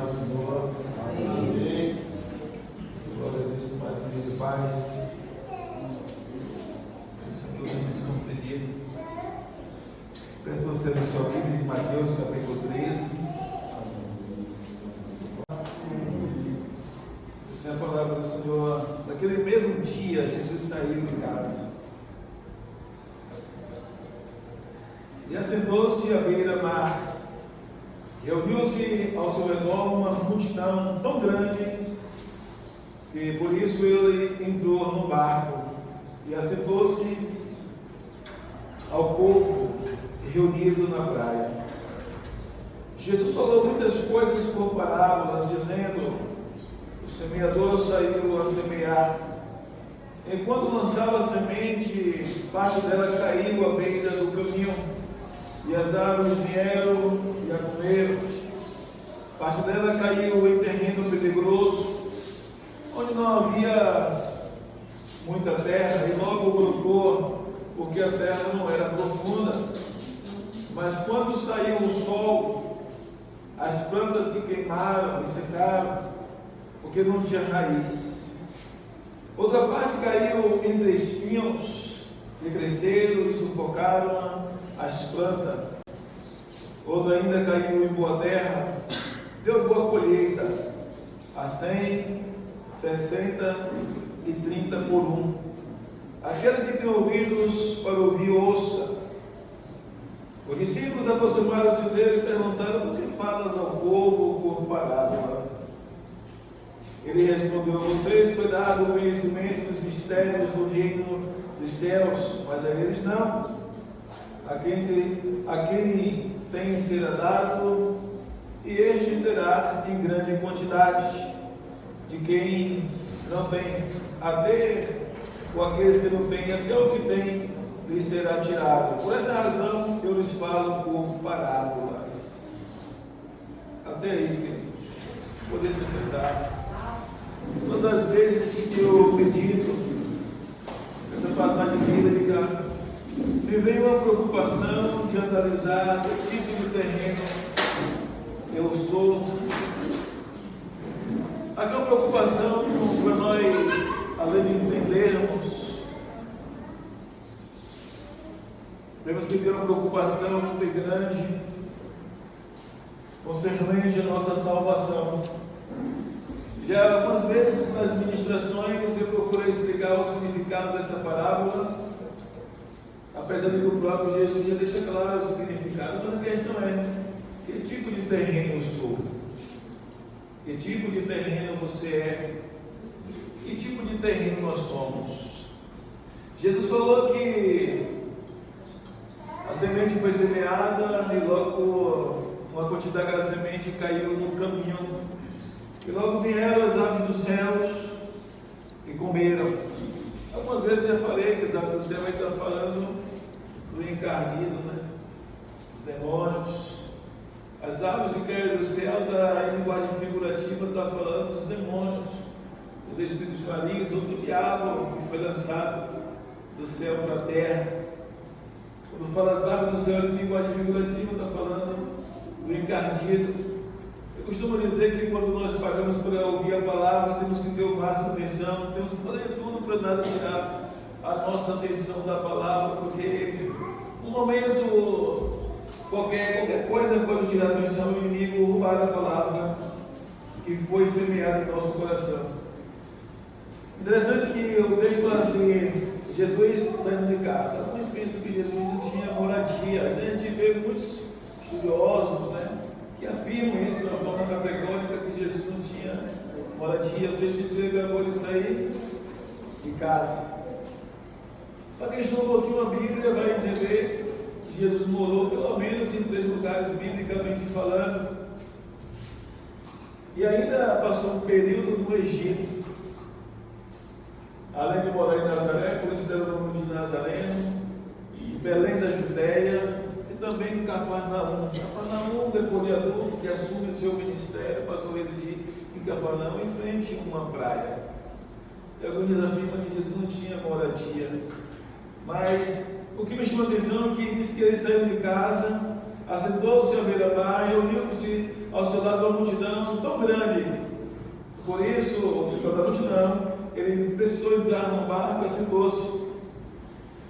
do Senhor. Amém. Glória a Deus por mais um dia de paz. Que o Senhor tenha nos concedido. Peço você na sua Bíblia, em Mateus capítulo 13. Essa é a palavra do Senhor. Naquele mesmo dia, Jesus saiu de casa e assentou-se à beira-mar. Reuniu-se ao seu redor uma multidão tão grande que por isso ele entrou no barco e assentou-se ao povo reunido na praia. Jesus falou muitas coisas por parábolas, dizendo: o semeador saiu a semear. Enquanto lançava a semente, parte dela caiu à beira do caminho, e as aves vieram e a comeram. Parte dela caiu em terreno pedregoso, onde não havia muita terra, e logo brotou, porque a terra não era profunda. Mas quando saiu o sol, as plantas se queimaram e secaram, porque não tinha raiz. Outra parte caiu entre espinhos, que cresceram e sufocaram as plantas. Outra ainda caiu em boa terra, deu boa colheita, a 100, 60 e 30 por um. Aquele que tem ouvidos para ouvir, ouça. Os discípulos aproximaram-se dele e perguntaram: por que falas ao povo por parábola? Ele respondeu: a vocês foi dado o conhecimento dos mistérios do reino dos céus, mas a eles não. A quem tem será dado, e este terá em grande quantidade. De quem não tem, ou aqueles que não têm, até o que tem lhes será tirado. Por essa razão eu lhes falo por parábolas. Até aí, queridos, poder se sentar. Todas as vezes que eu medito essa passagem bíblica, me vem uma preocupação de analisar que tipo de terreno eu sou. Aqui é uma preocupação para nós, além de entendermos, temos que ter uma preocupação muito grande concernente à nossa salvação. Já algumas vezes nas ministrações eu procurei explicar o significado dessa parábola, apesar de que o próprio Jesus já deixa claro o significado, mas a questão é: que tipo de terreno eu sou? Que tipo de terreno você é? Que tipo de terreno nós somos? Jesus falou que a semente foi semeada e logo uma quantidade daquela semente caiu no caminho. E logo vieram as aves dos céus e comeram. Algumas vezes já falei que as aves do céu estão falando do encardido, né? Os demônios. As aves que caem do céu, em linguagem figurativa, está falando dos demônios, dos espíritos malignos, ou do diabo que foi lançado do céu para a terra. Quando fala as aves do céu em linguagem figurativa, está falando do encardido. Eu costumo dizer que quando nós pagamos para ouvir a palavra, temos que ter o máximo de atenção, temos que fazer tudo para nada tirar a nossa atenção da palavra, porque no momento qualquer coisa pode tirar a atenção do inimigo, roubar a palavra que foi semeada em nosso coração. Interessante que o texto fala assim: Jesus saindo de casa. Alguns pensam que Jesus não tinha moradia. A gente vê muitos estudiosos, né, que afirmam isso de uma forma categórica, que Jesus não tinha moradia. O texto escreve agora de sair de casa. Para quem estudou um pouquinho a Bíblia, vai entender que Jesus morou pelo menos em 3 lugares, biblicamente falando, e ainda passou um período no Egito. Além de morar em Nazaré, por isso deu o nome de Nazareno, em Belém da Judéia, e também em Cafarnaum. Cafarnaum, depois de adulto, que assume seu ministério, passou a residir em Cafarnaum, em frente a uma praia. E alguns afirmam que Jesus não tinha moradia, mas o que me chamou a atenção é que diz que ele saiu de casa, assentou-se à beira-mar, reuniu-se ao seu lado uma multidão tão grande. Por isso, o senhor da multidão, ele precisou entrar num barco, assentou-se.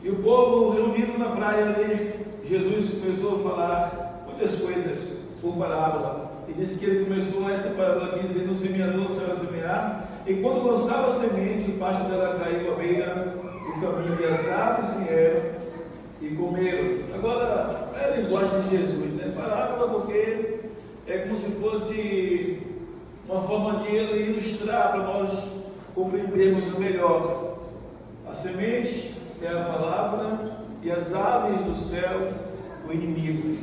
E o povo reunido na praia ali, Jesus começou a falar muitas coisas por parábola. E disse que ele começou essa parábola aqui dizendo: o semeador saiu a semear, e quando lançava a semente, parte dela caiu à beira do caminho, e as aves vieram e comeram. Agora, é a linguagem de Jesus, né? Parábola, porque é como se fosse uma forma de ele ilustrar para nós compreendermos melhor. A semente é a palavra, e as aves do céu, o inimigo.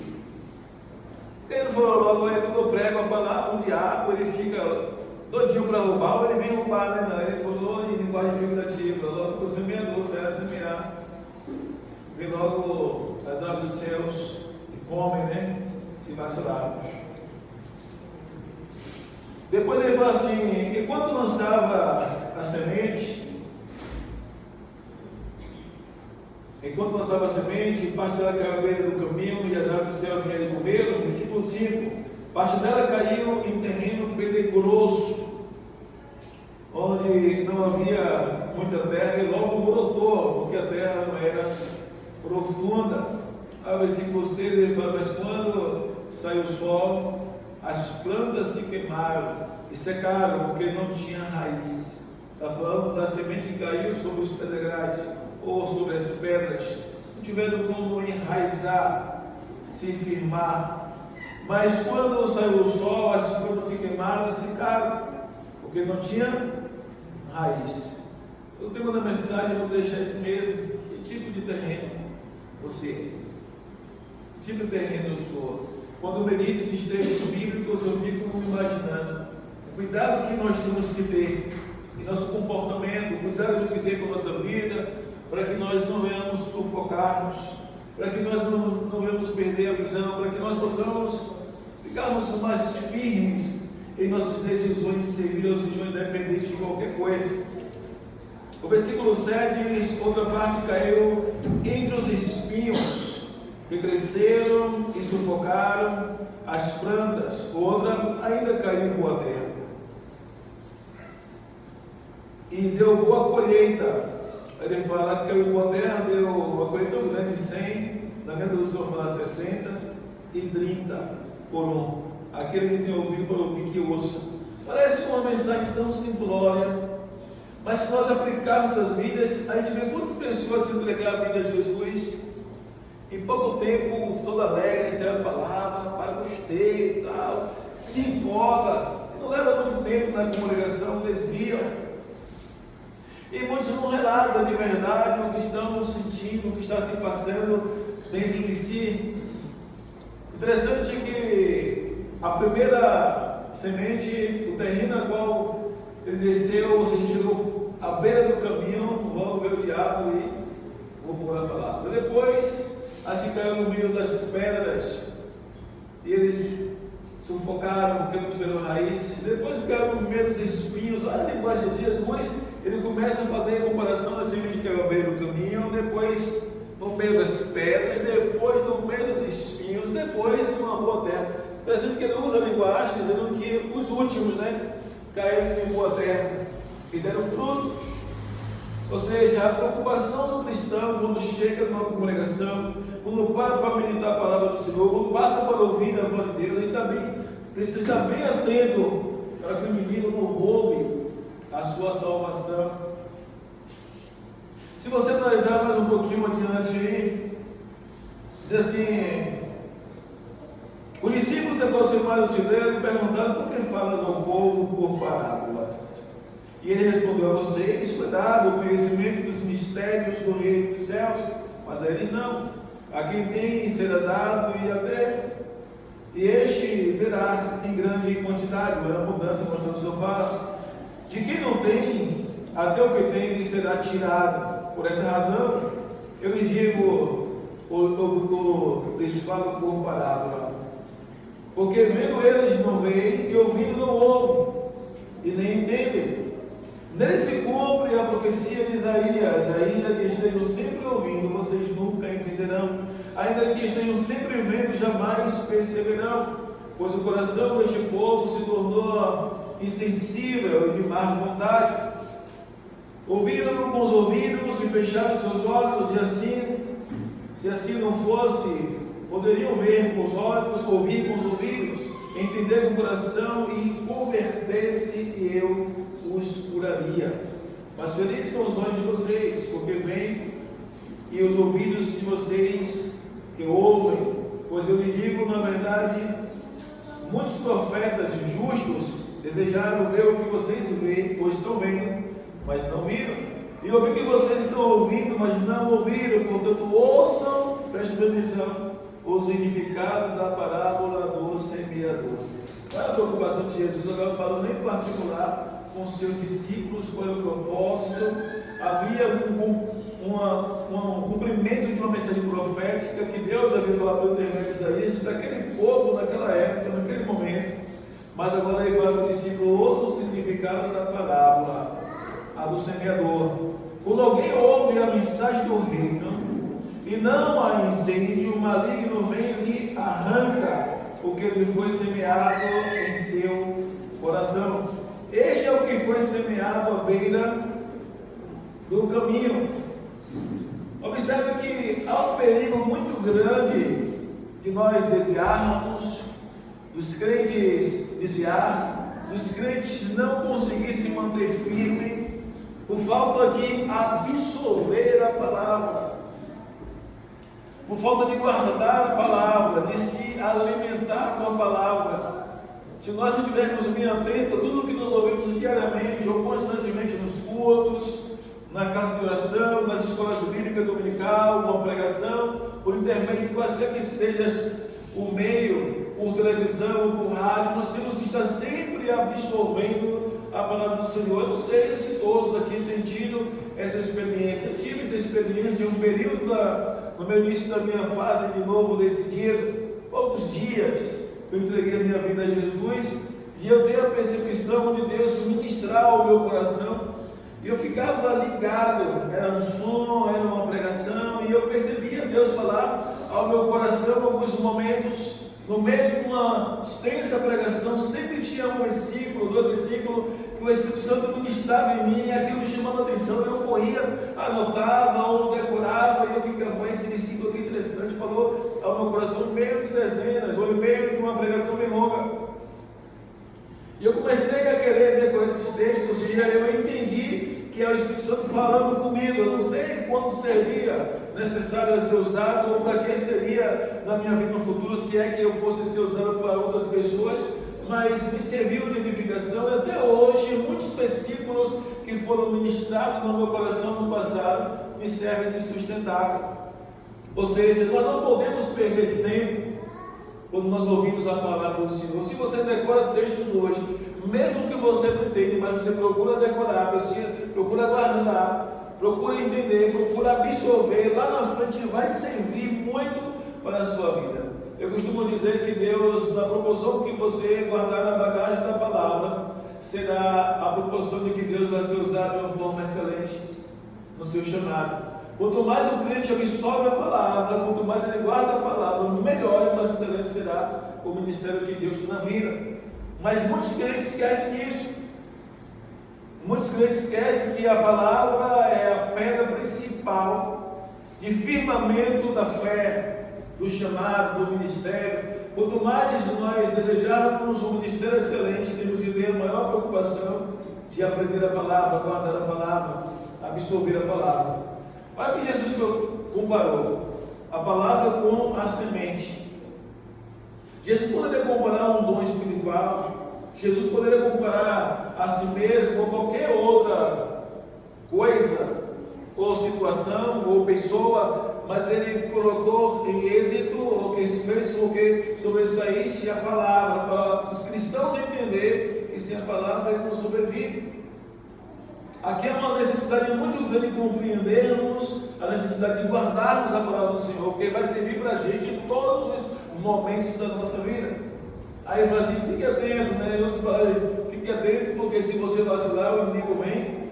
Ele falou logo: quando eu prego a palavra, o diabo ele fica doidinho para roubar, ou ele vem roubar, né? Não, ele falou em linguagem figurativa: logo o semeador sai a semear, vem logo as aves dos céus e comem, né? Se vacilarmos. Depois ele fala assim: enquanto lançava a semente, parte dela caiu à beira do caminho, e as aves do céu vieram e comeram. Versículo 5: parte dela caiu em terreno pedregoso, onde não havia muita terra, e logo brotou, porque a terra não era profunda. Versículo 6 ele fala: mas quando saiu o sol, as plantas se queimaram e secaram, porque não tinha raiz. Está falando da semente que caiu sobre os pedregais ou sobre as pedras, não tiveram como enraizar, se firmar. Mas quando saiu o sol, as plantas se queimaram e secaram, porque não tinha raiz. O tema da mensagem eu vou deixar esse mesmo: que tipo de terreno você? Que tipo de terreno eu sou? Quando eu medito esses textos bíblicos, eu fico imaginando o cuidado que nós temos que ter em nosso comportamento, o cuidado que temos que ter com a nossa vida, para que nós não venhamos sufocarmos, para que nós não venhamos perder a visão, para que nós possamos ficarmos mais firmes em nossas decisões de servir ao Senhor, independente de qualquer coisa. O versículo 7 diz: outra parte caiu entre os espinhos, que cresceram e sufocaram as plantas, outra ainda caiu em boa terra, e deu boa colheita. Ele fala que caiu em boa terra, deu uma colheita tão grande, 100, na minha tradução fala 60 e 30 por um. Aquele que tem ouvido para ouvir, que ouça. Parece uma mensagem tão simplória, mas se nós aplicarmos as vidas, a gente vê quantas pessoas entregaram a vida a Jesus. Em pouco tempo, todo alegre, recebe a palavra, pai, gostei e tal, se empolga, não leva muito tempo na congregação, desviam. E muitos não relatam de verdade o que estão sentindo, o que está se passando dentro de si. Interessante que a primeira semente, o terreno na qual ele desceu, ou seja, chegou à beira do caminho, logo veio o diabo e roubou a palavra. Depois, assim caiu no meio das pedras, e eles sufocaram porque não tiveram raiz. Depois caiu no meio dos espinhos. Olha a linguagem de Jesus, ele começa a fazer a comparação da semente que caiu à beira do caminho, depois no meio das pedras, depois no meio dos espinhos, depois uma boa terra. Interessante que ele usa a linguagem dizendo que os últimos, caíram em boa terra e deram frutos. Ou seja, a preocupação do cristão, quando chega numa congregação, quando para meditar a palavra do Senhor, quando passa para ouvir a voz de Deus, ele também precisa estar bem atento para que o inimigo não roube a sua salvação. Se você analisar mais um pouquinho adiante aí, diz assim: os discípulos se aproximaram-se dele e perguntaram: por que falas ao povo por parábolas? E ele respondeu: a vocês foi dado o conhecimento dos mistérios do reino dos céus, mas a eles não. A quem tem será dado, e este terá em grande quantidade. Uma abundância, mostrando o seu fala. De quem não tem, até o que tem lhe será tirado. Por essa razão, eu lhe digo, lhes falo por parábola. Porque vendo eles não veem, e ouvindo não ouvem, e nem entendem. Nele se cumpre a profecia de Isaías: ainda que estejam sempre ouvindo, vocês nunca entenderão. Ainda que estejam sempre vendo, jamais perceberão. pois o coração deste povo se tornou insensível e de má vontade. Ouviram com os ouvidos e fecharam seus olhos, e assim, se assim não fosse, poderiam ver com os olhos, ouvir com os ouvidos, entender com o coração e converter-se, e eu os curaria. Mas felizes são os olhos de vocês, porque veem, e os ouvidos de vocês que ouvem, pois eu lhe digo, na verdade, muitos profetas justos desejaram ver o que vocês veem, ou estão vendo, mas não viram, e ouvir o que vocês estão ouvindo, mas não ouviram. Portanto, ouçam, prestem atenção, o significado da parábola do semeador. Qual é a preocupação de Jesus? Agora falando em particular com seus discípulos, qual é o propósito? Havia um cumprimento de uma mensagem profética que Deus havia falado pelo intermédio de Isaías daquele povo naquela época, naquele momento. Mas agora ele fala para o discípulo: ouça o significado da parábola, a do semeador. Quando alguém ouve a mensagem do reino e não a entende, o maligno vem e lhe arranca o que lhe foi semeado em seu coração. Este é o que foi semeado à beira do caminho. Observe que há um perigo muito grande de nós desviarmos, dos crentes desviar, dos crentes não conseguir se manter firme por falta de absorver a palavra, por falta de guardar a palavra, de se alimentar com a palavra. Se nós não estivermos bem atentos a tudo o que nós ouvimos diariamente ou constantemente nos cultos, na casa de oração, nas escolas bíblicas dominical, uma pregação, por intermédio de qualquer que seja o meio, por televisão ou por rádio, nós temos que estar sempre absorvendo a palavra do Senhor. Eu não sei se todos aqui têm tido essa experiência. Eu tive essa experiência em um período no meu início da minha fase de novo decidido, poucos dias eu entreguei a minha vida a Jesus, e eu tenho a percepção de Deus ministrar ao meu coração, e eu ficava ligado, era um som, era uma pregação, e eu percebia Deus falar ao meu coração em alguns momentos. No meio de uma extensa pregação, sempre tinha um versículo, 2 versículos, que o Espírito Santo ministrava em mim, e aquilo me chamava a atenção. Eu corria, anotava ou decorava, e eu ficava: esse versículo aqui interessante, falou ao meu coração, no meio de dezenas, ou no meio de uma pregação bem longa. E eu comecei a querer decorar esses textos, ou seja, eu entendi que é o Espírito Santo falando comigo. Eu não sei quando seria necessário ser usado, ou para que seria na minha vida no futuro, se é que eu fosse ser usado para outras pessoas, mas me serviu de edificação, e até hoje muitos versículos que foram ministrados no meu coração no passado me servem de sustentáculo. Ou seja, nós não podemos perder tempo quando nós ouvimos a palavra do Senhor. Se você decora textos hoje, mesmo que você não entenda, mas você procura decorar, você procura guardar, procura entender, procura absorver, lá na frente vai servir muito para a sua vida. Eu costumo dizer que Deus, na proporção que você guardar na bagagem da palavra, será a proporção de que Deus vai ser usado de uma forma excelente no seu chamado. Quanto mais o crente absorve a palavra, quanto mais ele guarda a palavra, melhor e mais excelente será o ministério que Deus tem na vida. Mas muitos crentes esquecem disso. Muitos crentes esquecem que a palavra é a pedra principal de firmamento da fé, do chamado, do ministério. Quanto mais nós desejarmos um ministério excelente, temos que ter a maior preocupação de aprender a palavra, guardar a palavra, absorver a palavra. Olha que Jesus comparou a palavra com a semente. Jesus poderia comparar um dom espiritual, Jesus poderia comparar a si mesmo ou qualquer outra coisa, ou situação, ou pessoa, mas ele colocou em êxito, ou que fez com que sobressaísse a palavra, para os cristãos entender que sem a palavra ele não sobrevive. Aqui é uma necessidade muito grande de compreendermos a necessidade de guardarmos a palavra do Senhor, porque vai servir para a gente em todos os momentos da nossa vida. Aí ele fala assim: fique atento, né? Eu falo, fique atento, porque se você vacilar, o inimigo vem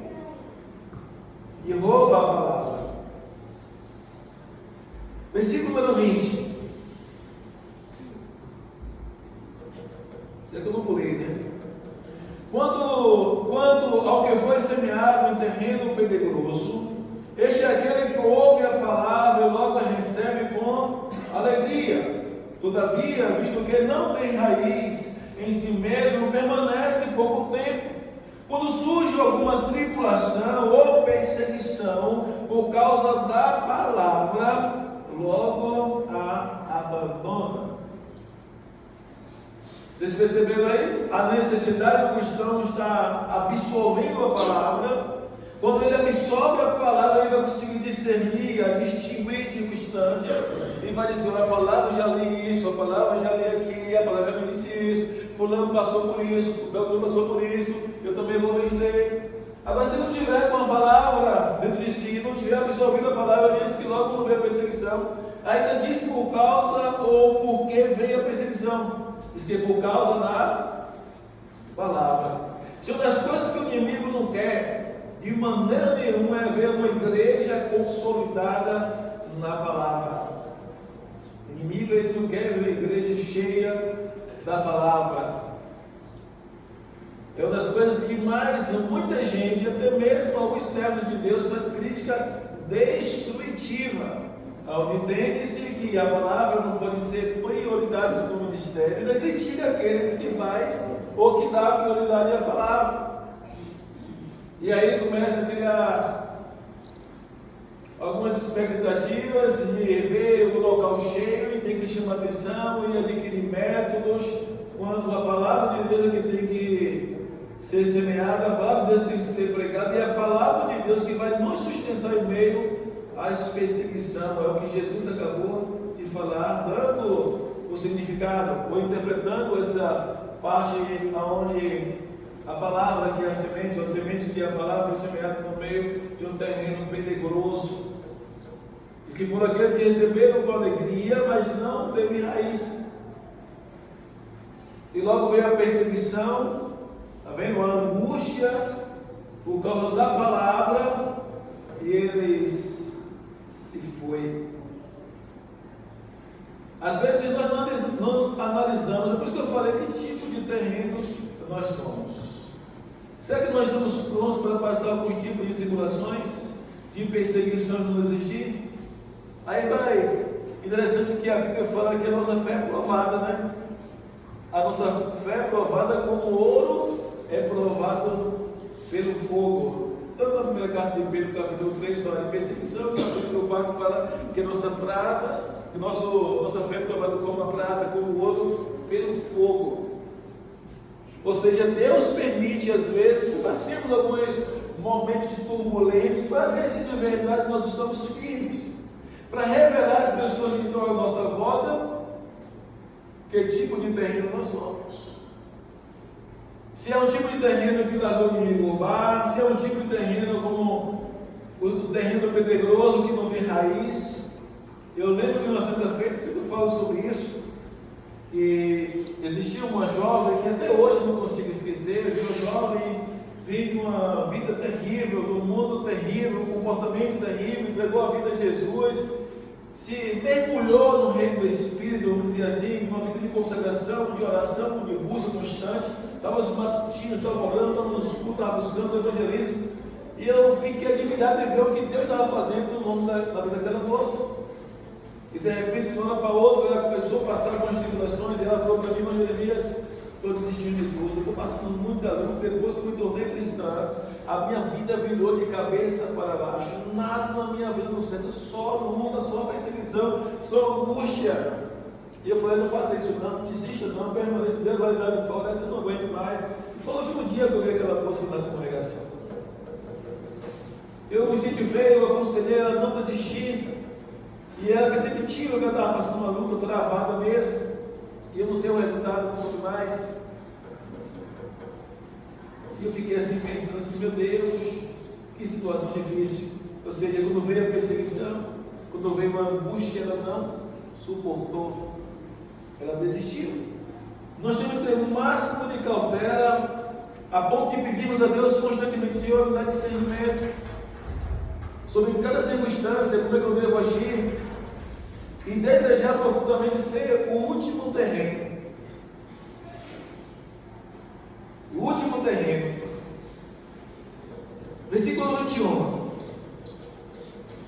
e rouba a palavra. Versículo número 20. Isso é que eu não pulei, né? Quanto ao que foi semeado em terreno pedregoso, este é aquele que ouve a palavra e logo a recebe com alegria. Todavia, visto que não tem raiz em si mesmo, permanece pouco tempo. Quando surge alguma tribulação ou perseguição por causa da palavra, logo a abandona. Vocês perceberam aí? A necessidade do cristão estar absorvendo a palavra. Quando ele absorve a palavra, ele vai conseguir discernir, a distinguir circunstância. E vai dizer: a palavra já li isso, a palavra já li aqui, a palavra me disse isso, fulano passou por isso, Beltrano passou por isso, eu também vou vencer. Agora, se não tiver com a palavra dentro de si, não tiver absorvido a palavra, diz que logo não vem a perseguição. Ainda diz por causa ou porque veio a perseguição. Diz que é por causa da palavra. Se uma das coisas que o inimigo não quer, de maneira nenhuma, é ver uma igreja consolidada na palavra. O inimigo, ele não quer ver a igreja cheia da palavra. É uma das coisas que mais muita gente, até mesmo alguns servos de Deus, faz crítica destrutiva. Onde entende-se que a palavra não pode ser prioridade do ministério, ainda critica aqueles que faz ou que dá prioridade à palavra. E aí começa a criar algumas expectativas de ver o local cheio e tem que chamar atenção e adquirir métodos, quando a palavra de Deus é que tem que ser semeada, a palavra de Deus tem que ser pregada, e a palavra de Deus que vai nos sustentar em meio à perseguição. É o que Jesus acabou de falar, dando o significado, ou interpretando essa parte onde a palavra que é a semente que é a palavra é semeada no meio de um terreno pedregoso. Diz que foram aqueles que receberam com alegria, mas não teve raiz. E logo veio a perseguição, está vendo? A angústia por causa da palavra, e eles se foi. Às vezes nós não analisamos, é por isso que eu falei que tipo de terreno nós somos. Será que nós estamos prontos para passar alguns tipos de tribulações, de perseguição que nos exigir? Aí vai, interessante que a Bíblia fala que a nossa fé é provada, né? A nossa fé é provada como ouro é provado pelo fogo. Tanto na primeira carta de Pedro, capítulo 3, fala de perseguição, no capítulo 4 fala que a nossa prata, que nossa fé é provada como a prata, como o ouro, pelo fogo. Ou seja, Deus permite às vezes que passemos alguns momentos turbulentos para ver se de verdade nós estamos firmes, para revelar às pessoas que estão à nossa volta que tipo de terreno nós somos. Se é um tipo de terreno que largou o inimigo roubar, se é um tipo de terreno como o terreno pedregoso que não tem raiz. Eu lembro que na sexta-feira sempre falo sobre isso, que existia uma jovem que até hoje não consigo esquecer, uma jovem veio uma vida terrível, num mundo terrível, um comportamento terrível, entregou a vida a Jesus, se mergulhou no reino do Espírito, vamos dizer assim, uma vida de consagração, de oração, de busca constante. Estava nos matutinos, estava orando, estava nos cultos, estava buscando o evangelismo, e eu fiquei admirado de ver o que Deus estava fazendo no nome da vida daquela moça. E de repente, de uma hora para outra, ela começou a passar com as tribulações, e ela falou para mim: mas Jeremias, estou desistindo de tudo, estou passando muita luta. Depois que eu me tornei cristã, a minha vida virou de cabeça para baixo, nada na minha vida no centro, só luta, só perseguição, só angústia. E eu falei: não faça isso não, desista não, permaneça, Deus vai dar vitória, eu não aguento mais. E foi o último dia que eu vi aquela moça na congregação. Eu me incentivei, eu aconselhei ela a não desistir. E ela perceptível que ela estava passando uma luta travada mesmo. E eu não sei o resultado, não soube mais. E eu fiquei assim pensando assim: meu Deus, que situação difícil. Ou seja, quando veio a perseguição, quando veio a angústia, ela não suportou. Ela desistiu. Nós temos que ter o máximo de cautela, a ponto de pedirmos a Deus constantemente: Senhor, me dá discernimento sobre cada circunstância, como é que eu devo agir, e desejar profundamente ser o último terreno. terreno. Versículo 21.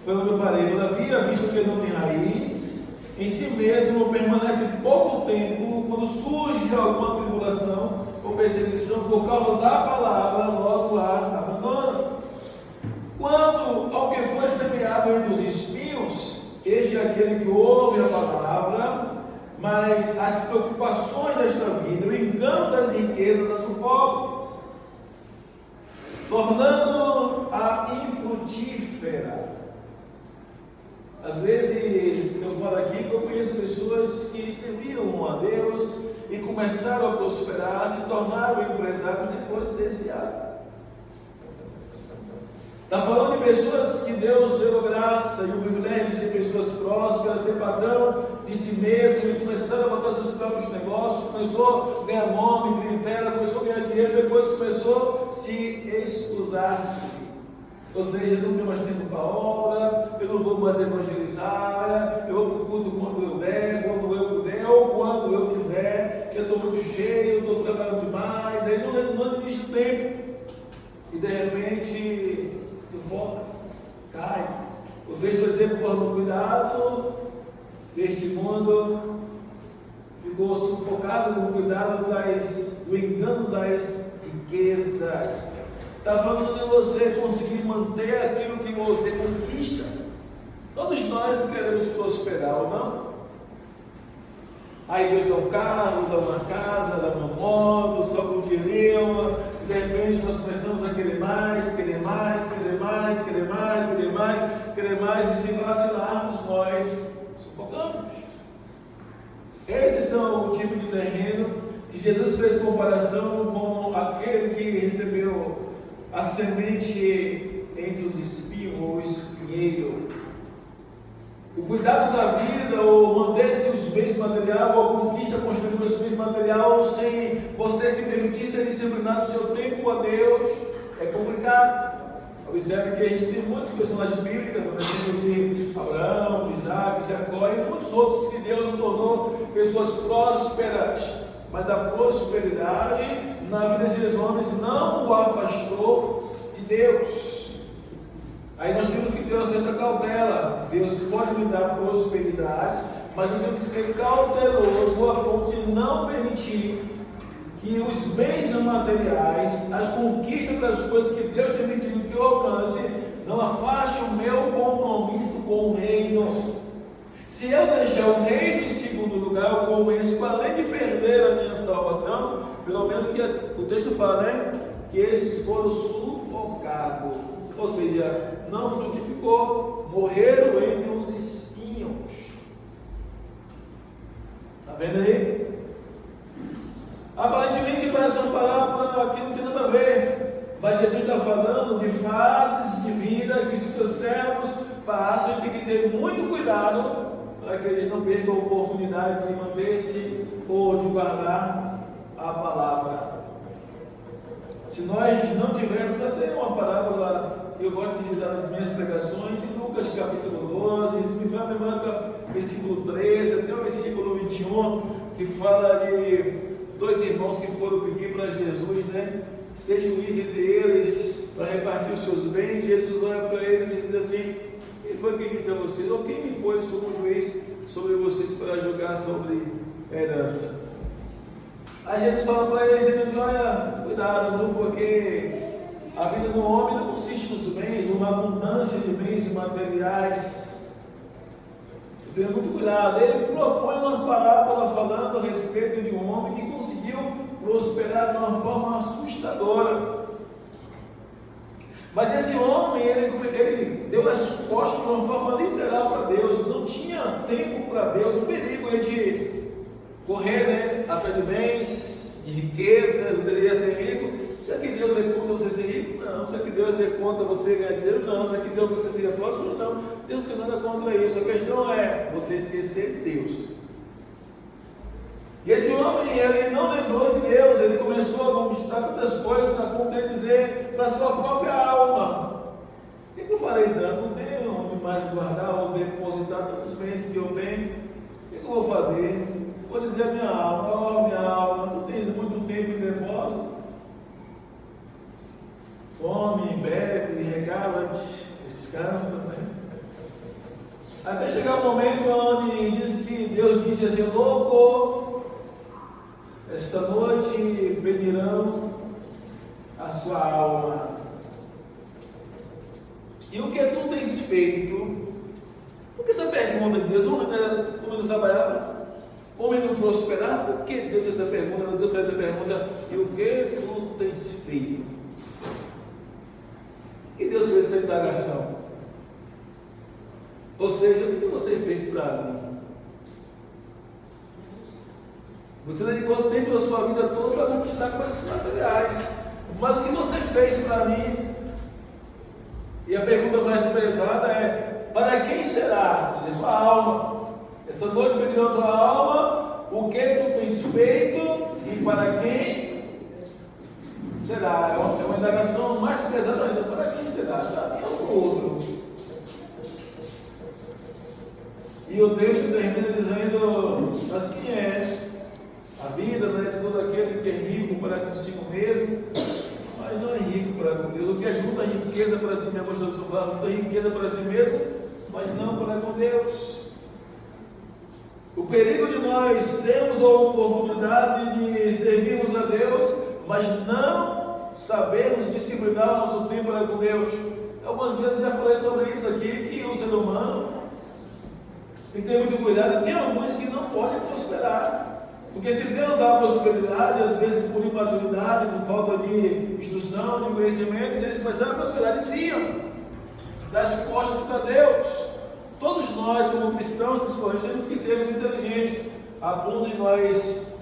Foi onde eu parei. Todavia, visto que não tem raiz, em si mesmo permanece pouco tempo, quando surge alguma tribulação ou perseguição por causa da palavra, logo a abandona. Quanto ao que foi semeado entre os espinhos, este é aquele que ouve a palavra, mas as preocupações desta vida, o engano das riquezas, a sufocam, tornando-a infrutífera. Às vezes eu falo aqui que eu conheço pessoas que serviram a Deus e começaram a prosperar, se tornaram empresários e depois se desviaram. Está falando de pessoas que Deus deu a graça e o privilégio de ser pessoas prósperas, ser padrão de si mesmo e começaram a botar seus próprios negócios, começou a ganhar nome, clientela, começou a ganhar dinheiro, depois começou a se excusar-se. Ou seja, não tenho mais tempo para a obra, eu não vou mais evangelizar, eu vou para o culto quando eu der, quando eu puder ou quando eu quiser, eu estou muito cheio, estou trabalhando demais, aí não administro tempo. E de repente sufoca, cai. O texto, por exemplo, por cuidado deste mundo, ficou sufocado com o cuidado do engano das riquezas. Está falando de você conseguir manter aquilo que você conquista. Todos nós queremos prosperar, ou não? Aí Deus dá um carro, dá uma casa, dá uma moto, sobe um dinheirinho, de repente nós começamos a querer mais, querer mais, querer mais, querer mais, querer mais, querer mais, e se vacilarmos, nós sufocamos. Esses são o tipo de terreno que Jesus fez comparação com aquele que recebeu a semente entre os espinhos, ou espinheiro. O cuidado da vida, ou manter-se os bens materiais, ou a conquista construindo os bens materiais, sem você se permitir ser disciplinado o seu tempo a Deus, é complicado. Observe que a gente tem muitas personagens bíblicas, por exemplo, de Abraão, de Isaac, de Jacó e muitos outros que Deus tornou pessoas prósperas. Mas a prosperidade na vida desses homens não o afastou de Deus. Aí nós temos que ter uma certa cautela. Deus pode me dar prosperidades, mas eu tenho que ser cauteloso a ponto de não permitir que os bens materiais, as conquistas das coisas que Deus tem permitido que eu alcance, não afaste o meu compromisso com o reino. Se eu deixar o reino em segundo lugar, eu corro risco, além de perder a minha salvação, pelo menos que o texto fala, né? Que esses foram sufocados, ou seja, não frutificou, morreram entre os espinhos. Está vendo aí? Aparentemente parece uma parábola que não tem nada a ver, mas Jesus está falando de fases de vida que seus servos passam e tem que ter muito cuidado para que eles não percam a oportunidade de manter-se ou de guardar a palavra. Se nós não tivermos, até uma parábola que eu gosto de citar nas minhas pregações, em Lucas capítulo 12, isso me vai lembrando versículo 13 até o versículo 21, que fala de dois irmãos que foram pedir para Jesus, né? Ser juiz entre eles para repartir os seus bens. Jesus olha para eles e diz assim: quem foi quem disse a vocês, ou quem me pôs como juiz sobre vocês para julgar sobre herança? Aí Jesus fala para eles, ele diz: olha, cuidado, não, porque a vida do homem não consiste nos bens, numa abundância de bens materiais. Tenha muito cuidado. Ele propõe uma parábola falando a respeito de um homem que conseguiu prosperar de uma forma assustadora. Mas esse homem, ele deu as costas de uma forma literal para Deus, não tinha tempo para Deus. O perigo é de correr, né, atrás de bens, de riquezas, desejar ser rico. Será que Deus é contra você ser rico? Não. Será que Deus é contra você ganhar dinheiro? Não. Será que Deus você seja próximo? Não. Deus não tem nada contra isso. A questão é você esquecer de Deus. E esse homem, ele não lembrou de Deus, ele começou a conquistar tantas coisas a ponto de dizer para a sua própria alma: o que eu farei tanto? Não tenho onde mais guardar ou depositar tantos bens que eu tenho. O que eu vou fazer? Vou dizer à minha alma: minha alma, tu tens muito tempo em depósito. descansa, né? Até chegar o momento onde diz que Deus disse assim: louco, esta noite pedirão a sua alma. E o que tu tens feito? Porque essa pergunta de Deus, o homem não trabalhava? O homem não prosperava? Por que Deus fez essa pergunta? Deus fez essa pergunta: e o que tu tens feito? E Deus fez essa indagação. Ou seja, o que você fez para mim? Você dedicou tempo da sua vida toda para conquistar coisas materiais, mas o que você fez para mim? E a pergunta mais pesada é: para quem será? Ou seja, sua alma. Esta noite pedirão a tua alma, o que tu tens feito e para quem será? É uma indagação mais pesada ainda. Para quem será? Para mim ou para o outro? E o texto termina dizendo assim: a vida, né, de todo aquele que é rico para consigo mesmo, mas não é rico para com Deus. O que ajunta a riqueza para si mesmo, junta riqueza para si mesmo, mas não para com Deus. O perigo de nós termos a oportunidade de servirmos a Deus, mas não sabemos disciplinar o nosso tempo para com Deus. Algumas vezes já falei sobre isso aqui, que o ser humano tem que ter muito cuidado, e tem alguns que não podem prosperar. Porque se Deus dá prosperidade, às vezes por imaturidade, por falta de instrução, de conhecimento, se eles começarem a prosperar, eles viam das costas para Deus. Todos nós, como cristãos, principalmente, temos que sermos inteligentes, a ponto de nós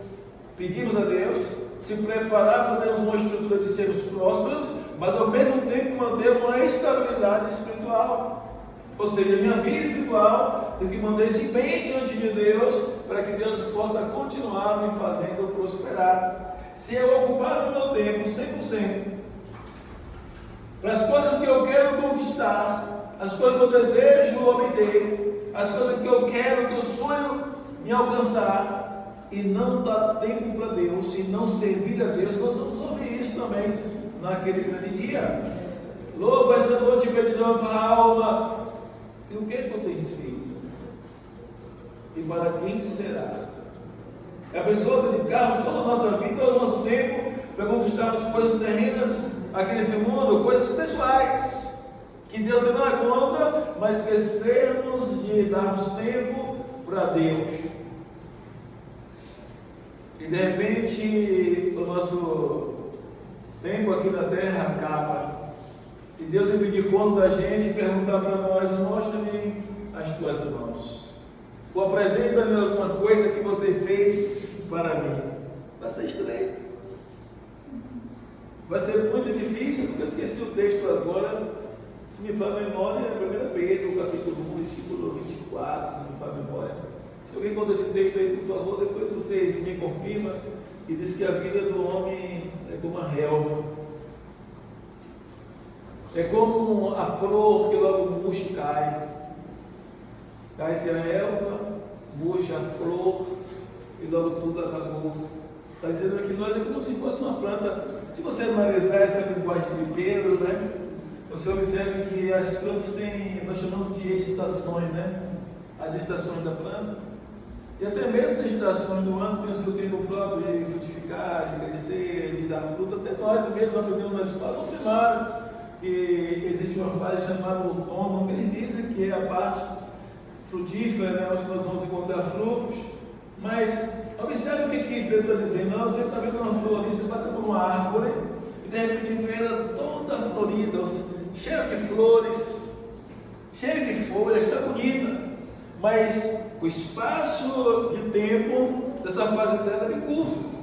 pedirmos a Deus, se preparar para termos uma estrutura de sermos prósperos, mas ao mesmo tempo manter uma estabilidade espiritual. Ou seja, a minha vida espiritual tem que manter-se bem diante de Deus, para que Deus possa continuar me fazendo prosperar. Se eu ocupar o meu tempo 100% para as coisas que eu quero conquistar, as coisas que eu desejo obter, as coisas que eu quero, que eu sonho me alcançar, e não dar tempo para Deus, e não servir a Deus, nós vamos ouvir isso também naquele grande dia. Louco, essa noite pedirão a tua alma, e o que tu tens feito? E para quem será? É a pessoa dedicar toda a nossa vida, todo o nosso tempo, para conquistarmos coisas terrenas aqui nesse mundo, coisas pessoais, que Deus não é contra, mas esquecermos de darmos tempo para Deus. E de repente o nosso tempo aqui na terra acaba. E Deus vai pedir conta da gente e perguntar para nós: mostra-me as tuas mãos. Ou apresenta-me alguma coisa que você fez para mim. Vai ser estreito. Vai ser muito difícil, porque eu esqueci o texto agora. Se me faz memória, é 1 Pedro, capítulo 1, versículo 24, se me faz memória. Se alguém conta esse texto aí, por favor, depois vocês me confirmam. E diz que a vida do homem é como a relva. É como a flor que logo murcha e cai. Cai-se a relva, murcha a flor e logo tudo acabou. Está dizendo que nós é como se fosse uma planta. Se você analisar essa linguagem de Pedro, né? Você observa que as plantas têm, nós chamamos de estações, né? As estações da planta. E até mesmo as estações do ano têm o seu tempo próprio de frutificar, de crescer, de dar fruta. Até nós mesmos aprendemos na escola no primário que existe uma fase chamada outono, que eles dizem que é a parte frutífera, né? Onde nós vamos encontrar frutos. Mas observe o que Pedro está dizendo. Não, você está vendo uma flor ali, você passa por uma árvore e de repente vê ela toda florida, cheia de flores, cheia de folhas, está bonita, mas o espaço de tempo dessa fase dela é bem curto.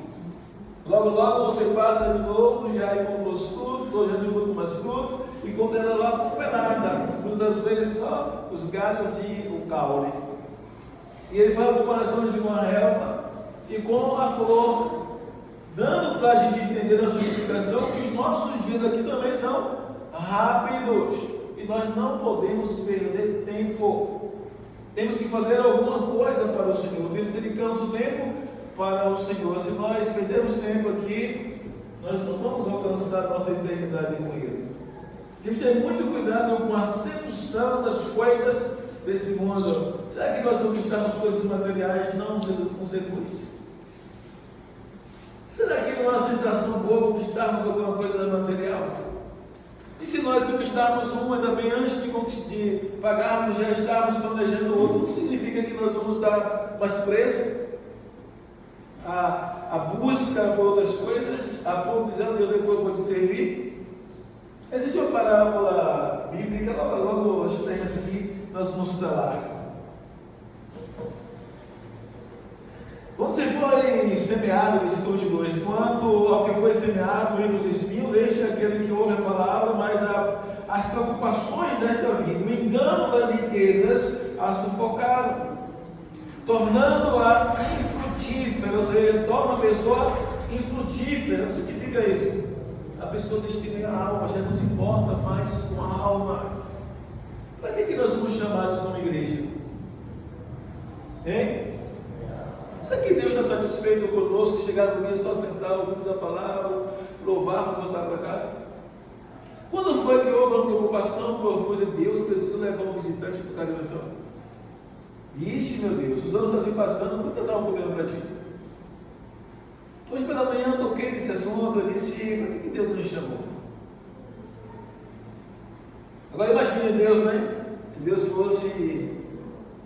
Logo, logo você passa de novo, já encontra os frutos, ou já encontra mais frutos, e encontra ela lá pelada, muitas vezes só os galhos e o caule. E ele faz a comparação de uma relva e com a flor, dando para a gente entender a sua explicação que os nossos dias aqui também são rápidos e nós não podemos perder tempo. Temos que fazer alguma coisa para o Senhor, temos que dedicar nosso tempo para o Senhor. Se nós perdermos tempo aqui, nós não vamos alcançar nossa eternidade com Ele. Temos que ter muito cuidado com a sedução das coisas desse mundo. Será que nós conquistamos coisas materiais não nos seduz? Será que não é uma sensação boa conquistarmos alguma coisa material? E se nós conquistarmos uma, ainda bem antes de pagarmos, já estarmos planejando outro, não significa que nós vamos dar mais preço a busca por outras coisas, a ponto de dizer, Deus, depois eu vou te servir? Existe uma parábola bíblica, logo acho que tem essa aqui, nós vamos para lá. Quando você foi semeado, versículo 2, quanto ao que foi semeado entre os espinhos, este é aquele que ouve a palavra, mas as preocupações desta vida, o engano das riquezas, a sufocaram, tornando-a infrutífera, ou seja, torna a pessoa infrutífera. O que significa isso? A pessoa destina a alma, já não se importa mais com a alma. Para que nós somos chamados como igreja? Hein? Será que Deus está satisfeito conosco, chegarmos aqui só sentar, ouvirmos a palavra, louvarmos e voltar para casa? Quando foi que houve uma preocupação profunda de Deus, eu preciso levar um visitante para cada direção? Ixi, meu Deus, os anos estão se passando, quantas almas estou vendo para ti? Hoje pela manhã eu toquei nesse assunto, eu disse, para que Deus nos chamou? Agora imagine Deus, né? Se Deus fosse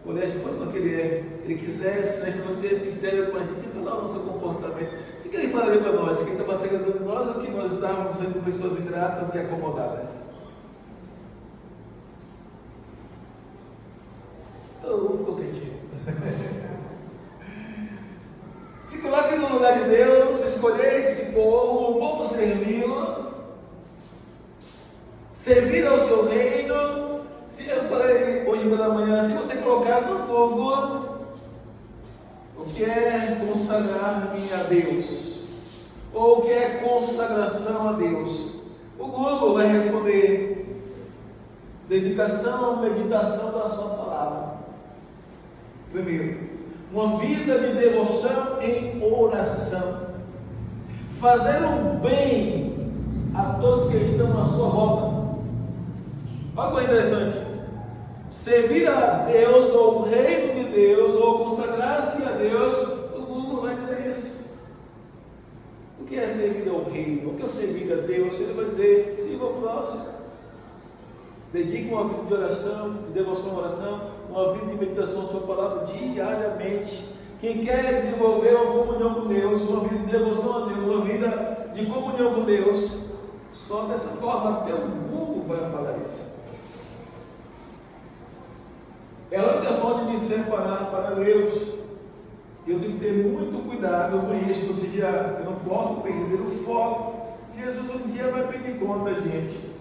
honesto, fosse não que ele quisesse, né, não ser sincero com a gente e falar o nosso comportamento, o que ele falaria para nós? Que ele estava se agradando de nós ou que nós estávamos sendo pessoas ingratas e acomodadas? Todo mundo ficou quietinho. Se coloque no lugar de Deus, escolher esse povo, o povo servi-lo, servir ao seu reino. Se eu falei hoje pela manhã, se você colocar no Google o que é consagrar-me a Deus, ou o que é consagração a Deus, o Google vai responder: dedicação, meditação da sua palavra. Primeiro, uma vida de devoção em oração, fazer o bem a todos que estão à sua volta. Olha que coisa interessante. Servir a Deus, ou o reino de Deus, ou consagrar-se a Deus, o Google vai dizer isso. O que é servir ao reino? O que é servir a Deus? Ele vai dizer: sirva ao próximo. Dedique uma vida de oração, de devoção à oração, uma vida de meditação à sua palavra diariamente. Quem quer desenvolver uma comunhão com Deus, uma vida de devoção a Deus, uma vida de comunhão com Deus, só dessa forma, até o Google vai falar isso. É a única forma de me separar para Deus. Eu tenho que ter muito cuidado com isso, ou seja, eu não posso perder o foco. Jesus um dia vai pedir conta a gente.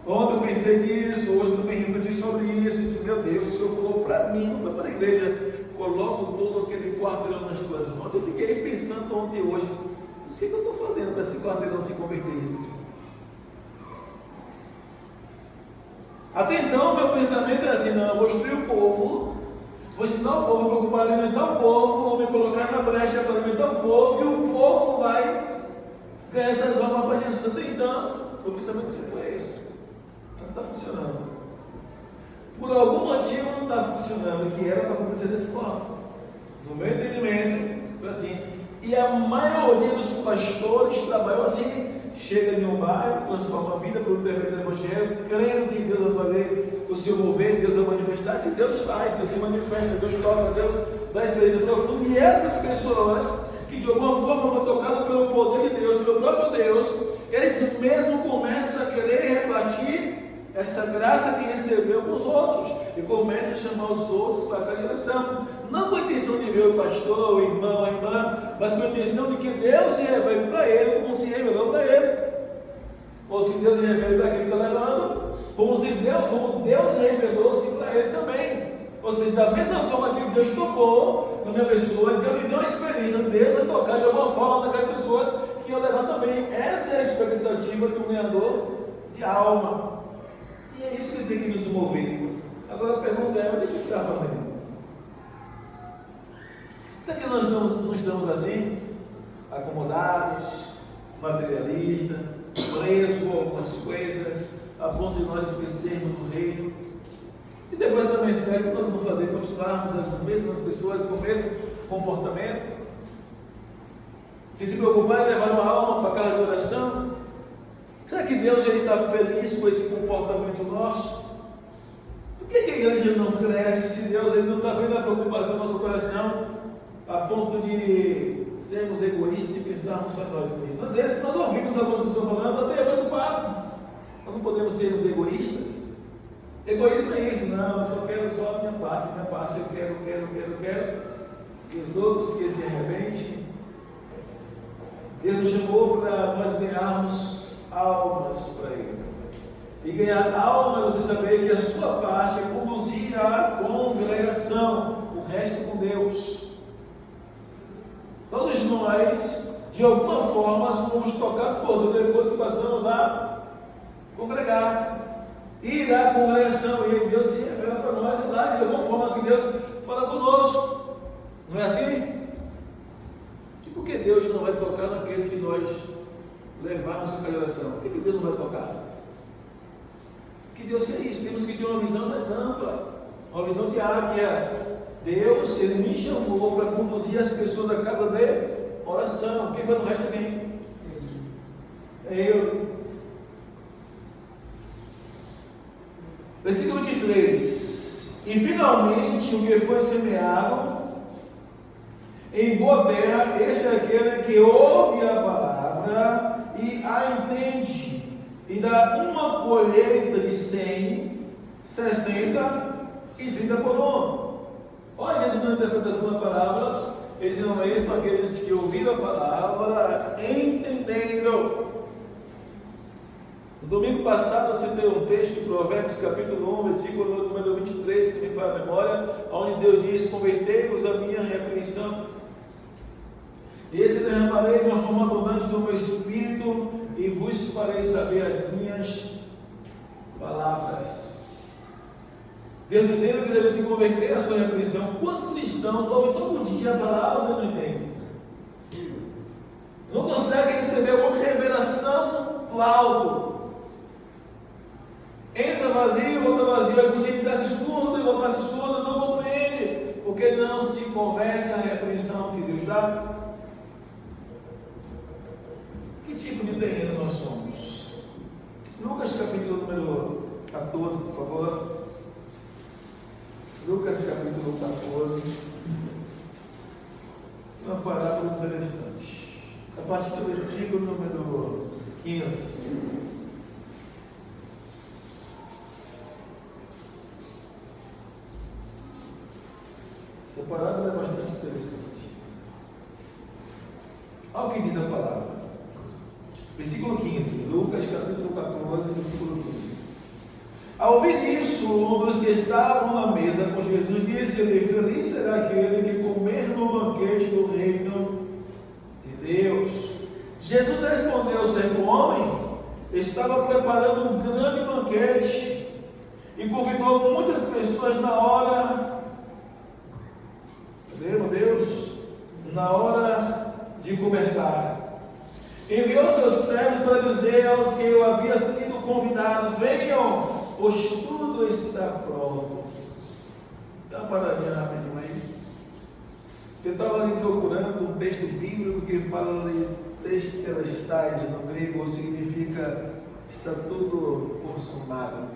Ontem eu pensei nisso, hoje eu também refleti sobre isso, e disse: meu Deus, o Senhor falou para mim, não foi para a igreja, coloco todo aquele quarteirão nas tuas mãos. Eu fiquei pensando ontem e hoje, o que eu estou fazendo para esse quarteirão se converter, Jesus? Até então, meu pensamento era assim: não, eu vou instruir o povo, vou ensinar o povo, vou preocupar em alimentar o povo, vou me colocar na brecha para alimentar o povo, e o povo vai ganhar essas almas para Jesus. Até então, meu pensamento sempre foi esse. Não está funcionando. Por algum motivo não está funcionando, que era para acontecer dessa forma. No meu entendimento, foi assim. E a maioria dos pastores trabalham assim. Chega em um bairro, transforma a vida pelo intermédio do Evangelho, crendo que Deus vai fazer o seu mover, Deus vai manifestar. Se Deus faz, Deus se manifesta, Deus toca, Deus dá experiência profunda. E essas pessoas que de alguma forma foram tocadas pelo poder de Deus, pelo próprio Deus, eles mesmos começam a querer repartir essa graça que recebeu com os outros e começa a chamar os outros para aquela direção, não com a intenção de ver o pastor, o irmão, a irmã, mas com a intenção de que Deus se revele para ele como se revelou para ele, ou se Deus se revela para aquele que está levando, como Deus revelou-se para ele também. Ou seja, da mesma forma que Deus tocou na minha pessoa, Deus me deu uma experiência, Deus vai tocar de alguma forma naquelas pessoas que eu levar também. Essa é a expectativa de um ganhador de alma. E é isso que tem que nos mover. Agora a pergunta é: o que você está fazendo? Será que nós não estamos assim? Acomodados, materialistas, preso a algumas coisas, a ponto de nós esquecermos o reino. E depois também, sério, o que nós vamos fazer? Continuarmos as mesmas pessoas com o mesmo comportamento? Se preocupar em levar uma alma para a casa de oração? Será que Deus está feliz com esse comportamento nosso? Por que a igreja não cresce se Deus não está vendo a preocupação do nosso coração a ponto de sermos egoístas e pensarmos só em nós mesmos? Às vezes nós ouvimos algumas pessoas falando, até eu falo, nós não podemos ser os egoístas. Egoísmo é isso, não, eu só quero só a minha parte, eu quero, e os outros que se arrebentem. Deus nos chamou para nós ganharmos almas para Ele. E ganhar alma é você saber que a sua parte é conduzir a congregação, o resto com Deus. Todos nós, de alguma forma, fomos tocados por Deus depois que passamos a congregar. Ir à congregação, e aí Deus se revela para nós lá, de alguma forma que Deus fala conosco. Não é assim? E por que Deus não vai tocar naqueles que nós levarmos para a oração? Por que Deus não vai tocar? Porque Deus quer isso, temos que ter uma visão mais ampla, uma visão de águia. Deus, Ele me chamou para conduzir as pessoas a casa de oração. Quem foi no resto também? É eu. Versículo 23. E finalmente o que foi semeado em boa terra, este é aquele que ouve a palavra e a entende, e dá uma colheita de 100, 60 e 30 por um. Olha Jesus na interpretação da palavra, eles não são aqueles que ouviram a palavra, entenderam. No domingo passado eu citei um texto de Provérbios capítulo 1, versículo número 23, que me faz a memória, onde Deus diz: convertei-vos a minha repreensão, e esse derramarei de uma forma abundante do meu espírito, e vos farei saber as minhas palavras. Deus dizendo que deve se converter à sua repreensão. Quantos cristãos ouvem todo dia a palavra e não entendem? Não conseguem receber uma revelação do alto. Entra vazio, volta vazio. É como se entrasse surdo e voltasse surdo, não compreende, porque não se converte à repreensão que Deus dá. Que tipo de terreno nós somos? Lucas capítulo número 14, por favor. Lucas capítulo 14. Uma parábola interessante. A partir do versículo número 15. Essa parábola é bastante interessante. Olha o que diz a palavra. Versículo 15, Lucas capítulo 14, versículo 15. Ao ouvir isso, um dos que estavam na mesa com Jesus disse-lhe: feliz será aquele que comer no banquete do reino de Deus. Jesus respondeu: certo homem estava preparando um grande banquete e convidou muitas pessoas na hora, meu Deus, na hora de começar. Enviou seus servos para dizer aos que eu havia sido convidados: venham, pois tudo está pronto. Dá uma paradinha rapidinho aí. Eu estava ali procurando um texto bíblico que fala de testelestais no grego, significa está tudo consumado.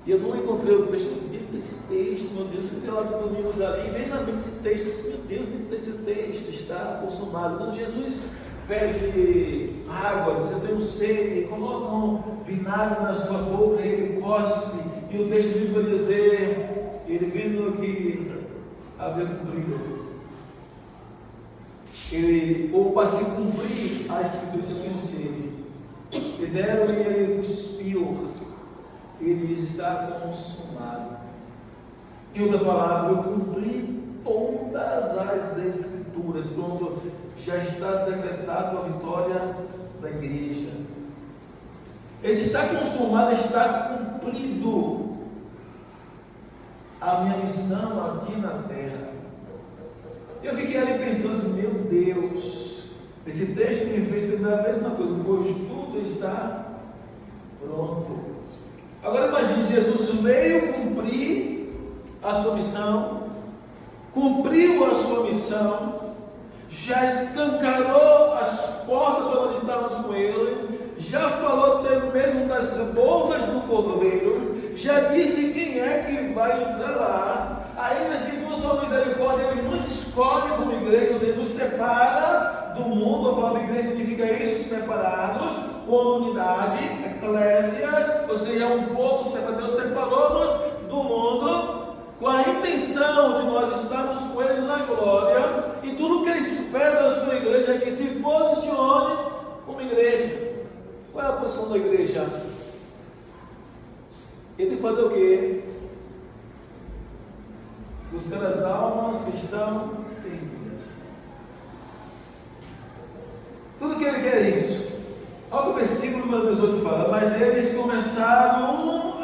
E eu não encontrei o texto bíblico desse texto, meu Deus, você tem lá do domingos ali, vem na mente esse texto, meu Deus, desse texto está consumado. Quando Jesus pede água, diz: eu tenho sede, coloca um vinagre na sua boca, e ele cospe, e o texto bíblico vai dizer, ele vendo que havia cumprido, ele, ou para se cumprir a escritura, eu tenho sede, e deram e ele cuspiu, ele diz: está consumado. Em outra palavra, eu cumpri todas as escrituras, pronto, já está decretado a vitória da igreja. Esse está consumado, está cumprido a minha missão aqui na terra. Eu fiquei ali pensando assim: meu Deus, Esse texto me fez lembrar a mesma coisa, pois tudo está pronto. Agora imagine, Jesus veio cumprir a sua missão, cumpriu a sua missão, já escancarou as portas para nós estarmos com Ele, já falou até mesmo das bodas do Cordeiro, já disse quem é que vai entrar lá. Ainda segundo sua misericórdia, Ele nos escolhe como igreja, ou seja, nos separa do mundo. A palavra igreja significa isso, separados, comunidade, eclésias, ou seja, um povo separado. Deus separou-nos do mundo com a intenção de nós estarmos com Ele na glória, e tudo que Ele espera da sua igreja é que se posicione como igreja. Qual é a posição da igreja? Ele tem que fazer o quê? Buscar as almas que estão perdidas. Tudo que Ele quer é isso. Olha o versículo número 18 fala: mas eles começaram um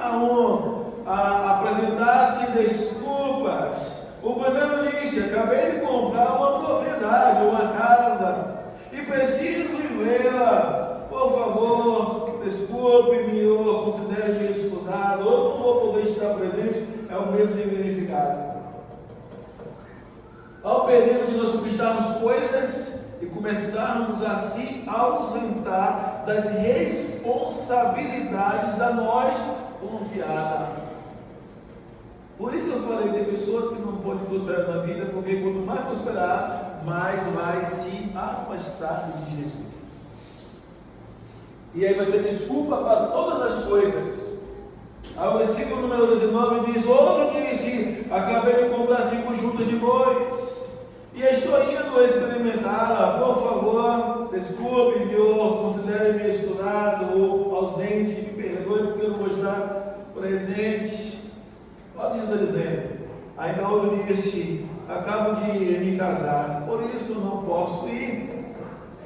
a apresentar-se desculpas. O primeiro disse: acabei de comprar uma propriedade, uma casa, e preciso vivê-la. Por favor, desculpe-me, ou considere-me excusado, ou não vou poder estar presente. É o mesmo significado. Ao período de nós conquistarmos coisas e começarmos a se ausentar das responsabilidades a nós confiadas. Por isso eu falei, tem pessoas que não podem prosperar na vida, porque quanto mais prosperar, mais vai se afastar de Jesus. E aí vai ter desculpa para todas as coisas. O versículo número 19 diz: outro disse: acabei de comprar 5 juntas de bois, e estou indo experimentá-la. Por favor, desculpe-me, ou considere-me excusado ou ausente, me perdoe porque eu não vou estar presente. Olha o que Jesus está dizendo. Ainda outro disse: acabo de me casar, por isso não posso ir.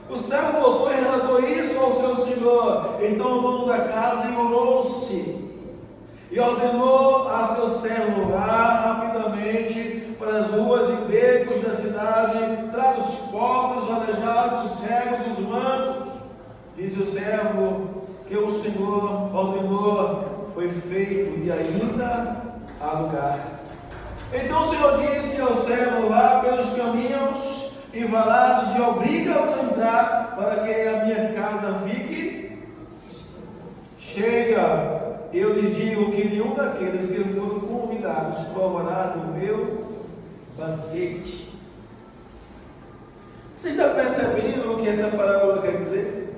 O servo voltou e relatou isso ao seu senhor. Então o dono da casa irou-se e ordenou a seu servo: vá rapidamente para as ruas e becos da cidade, traga os pobres, os aleijados, os cegos, os mancos. Diz o servo que o Senhor ordenou, foi feito, e ainda há lugar. Então o Senhor disse ao servo: vá pelos caminhos e valados e obriga-os a entrar, para que a minha casa fique cheia. Eu lhes digo que nenhum daqueles que foram convidados provará do meu banquete. Você está percebendo o que essa parábola quer dizer?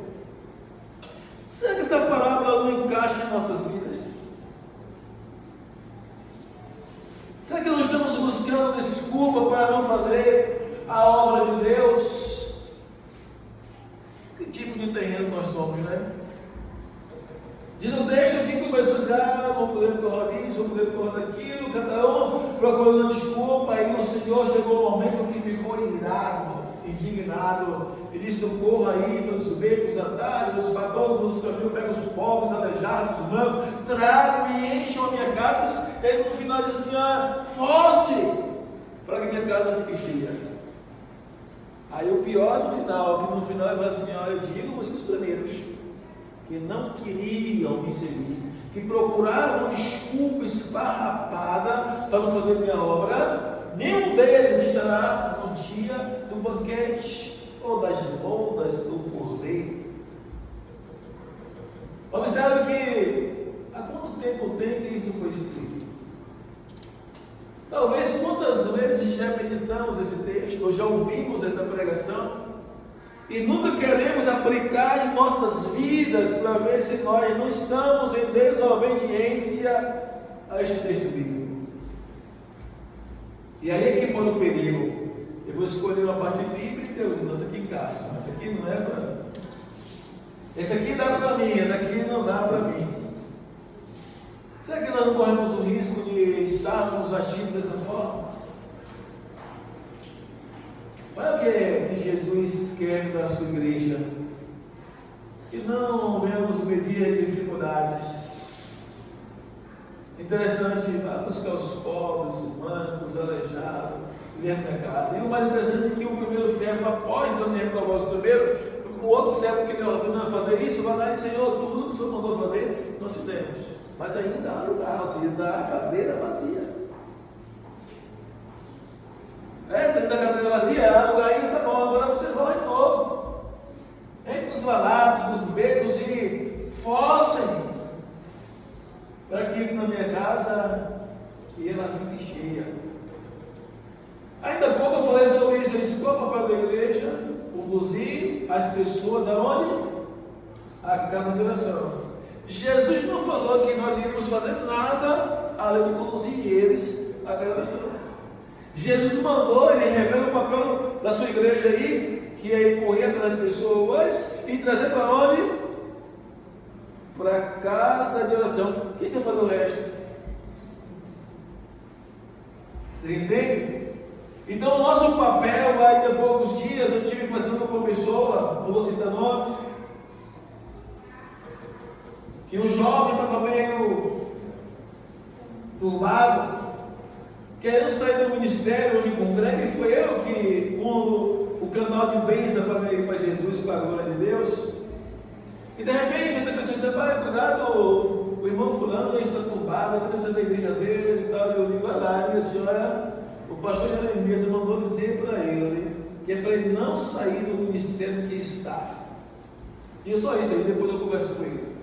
Será que essa parábola não encaixa em nossas vidas? Será que nós estamos buscando desculpa para não fazer a obra de Deus? Que tipo de terreno nós somos, né? Diz o texto aqui que começou a dizer: vou poder correr disso, vou poder correr daquilo, cada um procurando desculpa. Aí o Senhor chegou o momento que ficou irado, indignado. Ele disse: socorra aí pelos becos, atalhos, para todos os caminhos, pega os pobres, aleijados, os mancos, trago e encham a minha casa. Ele no final diz assim: force para que minha casa fique cheia. Aí o pior no final, que no final ele vai assim: eu digo os primeiros que não queriam me seguir, que procuravam desculpa esfarrapada para não fazer minha obra, nenhum deles estará no dia do banquete ou das bodas do Cordeiro. Observe que há quanto tempo tem que isso foi escrito? Talvez quantas vezes já meditamos esse texto, ou já ouvimos essa pregação, e nunca queremos aplicar em nossas vidas para ver se nós não estamos em desobediência a este texto bíblico. E aí é que mora o perigo. Eu vou escolher uma parte bíblica e Deus, não, essa aqui encaixa, mas essa aqui não é para mim. Esse aqui dá para mim, esse aqui não dá para mim. Será que nós não corremos o risco de estarmos agindo dessa forma? Olha o que Jesus quer da sua igreja: que não venhamos medir dificuldades. Interessante, vai buscar os pobres, os mancos, os aleijados, dentro da casa. E o mais interessante é que o primeiro servo, após Deus reprovar o primeiro, o outro servo que ele ordenou fazer isso, vai lá e Senhor, tudo que o Senhor mandou fazer, nós fizemos. Mas ainda há lugar, ou seja, ainda há cadeira vazia. Dentro da cadeira vazia, há lugar ainda, tá bom, agora vocês vão lá de novo. Entre nos valados, nos becos e forcem para que na minha casa e ela fique cheia. Ainda há pouco eu falei sobre isso. Eu disse: qual é o papel da igreja? Conduzir as pessoas aonde? A casa de oração. Jesus não falou que nós iríamos fazer nada além de conduzir eles à casa de oração. Jesus mandou, ele revela o papel da sua igreja aí, que é ir correr atrás das pessoas e trazer para onde? Para a casa de oração. Quem quer fazer o resto? Você entende? Então, o nosso papel, ainda há poucos dias, eu estive conversando com uma pessoa, não vou citar nomes, que um jovem estava meio turbado, querendo sair do ministério onde congrega, e foi eu que o canal de bênção para ir para Jesus, para a glória de Deus. E de repente essa pessoa disse: pai, cuidado, o irmão fulano está turbado, eu quero sair da igreja dele e tal. Eu digo: vai lá, minha senhora, o pastor Jeremias mandou dizer para ele que é para ele não sair do ministério que está. E só isso aí, depois eu converso com ele.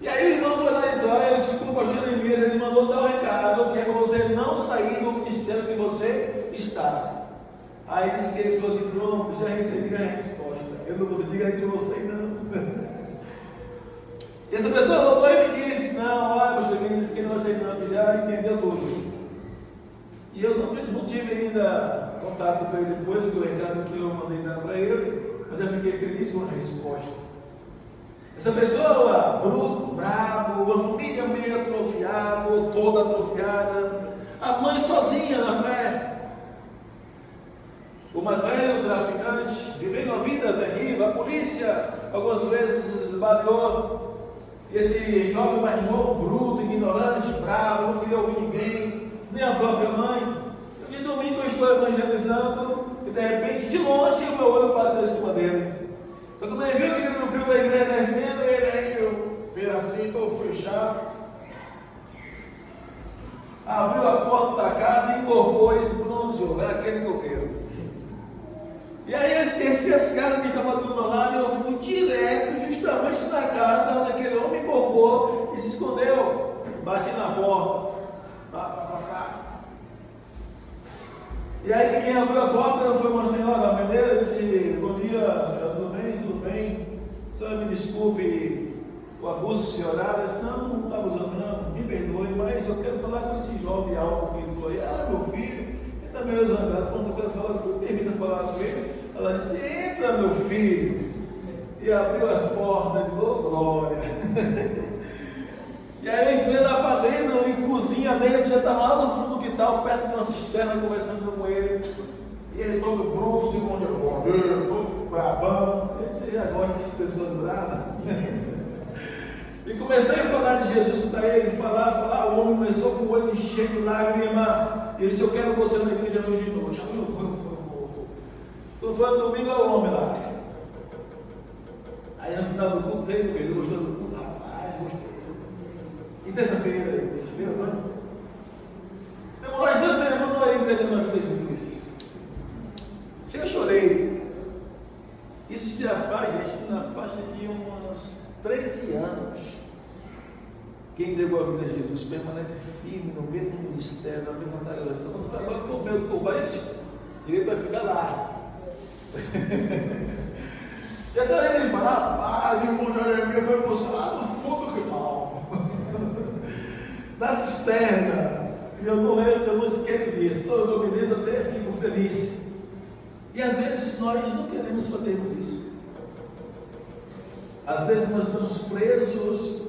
E aí o irmão foi lá e disse: olha, o pastor Jeremias, ele mandou dar um recado, que é para você não sair do ministério que você está. Aí disse que ele falou assim: pronto, já recebi a resposta. Eu não vou dizer que eu não sei não. E essa pessoa voltou e me disse: não, olha, pastor, ele disse que não vai sair não, que já entendeu tudo. E eu não tive ainda contato com ele depois do recado que eu mandei dar para ele, mas já fiquei feliz com a resposta. Essa pessoa, bruto, brabo, uma família meio atrofiada, ou toda atrofiada, a mãe sozinha na fé, o mais velho, o traficante, vivendo uma vida terrível, a polícia algumas vezes baleou, e esse jovem mais novo, bruto, ignorante, bravo, não queria ouvir ninguém, nem a própria mãe. De domingo eu estou evangelizando, e de repente, de longe, o meu olho bateu em cima dele. Só que quando ele viu que ele não viu da igreja descendo, ele aí veio assim, todo fechado, abriu a porta da casa e incorporou e disse: pronto, Senhor, é aquele que eu quero. E aí eu esqueci as caras que estavam do meu lado, e eu fui direto, justamente na casa onde aquele homem incorporou e se escondeu. Bati na porta. E aí quem abriu a porta foi uma senhora maneira, disse: bom dia, senhora, tudo bem? Tudo bem? Senhora, me desculpe o abuso que o senhor dá. Eu disse: não está abusando não, me perdoe, mas eu quero falar com esse jovem alto que entrou aí. Meu filho, ele está meio zangado, quando eu quero falar, me permita falar com ele. Ela disse: entra, meu filho. E abriu as portas, de glória. E aí eu entrei lá para dentro, em cozinha dentro, já estava lá no fundo do quintal, perto de uma cisterna, conversando com ele. E ele todo bruto, segundo eu, todo brabão. Você já gosta dessas pessoas bravas? E comecei a falar de Jesus para ele, falar. O homem começou com o olho cheio de lágrima. E ele disse: eu quero você na igreja hoje de noite. Eu vou. Estou falando domingo ao homem lá. Aí no final do culto, ele gostou do culto, rapaz, gostei. E terça-feira, não? Demorou as 2 semanas aí entregando a vida de Jesus. Chega, eu chorei. Isso já faz, gente, na faixa de uns 13 anos. Quem entregou a vida a Jesus permanece firme no mesmo ministério, na mesma oração. Quando foi agora, ficou meio covarde, ele vai ficar lá. E até ele fala: rapaz, o irmão Jeremias foi buscar lá no fundo do quintal, na cisterna. E eu não esqueço disso. Eu me lembro, até fico feliz. E às vezes nós não queremos fazermos isso. Às vezes nós estamos presos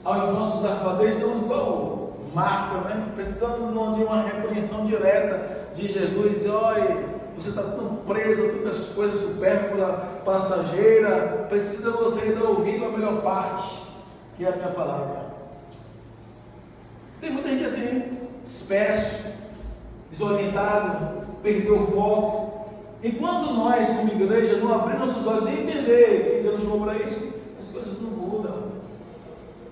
aos nossos afazeres, estamos igual Marta, né? Precisando de uma repreensão direta de Jesus. E olha, você está tão preso a tantas coisas supérfluas, passageira, precisa você ainda ouvir a melhor parte, que é a minha palavra. Tem muita gente assim, disperso, desorientado, perdeu o foco. Enquanto nós, como igreja, não abrir nossos olhos e entender que Deus nos chamou para isso, as coisas não mudam.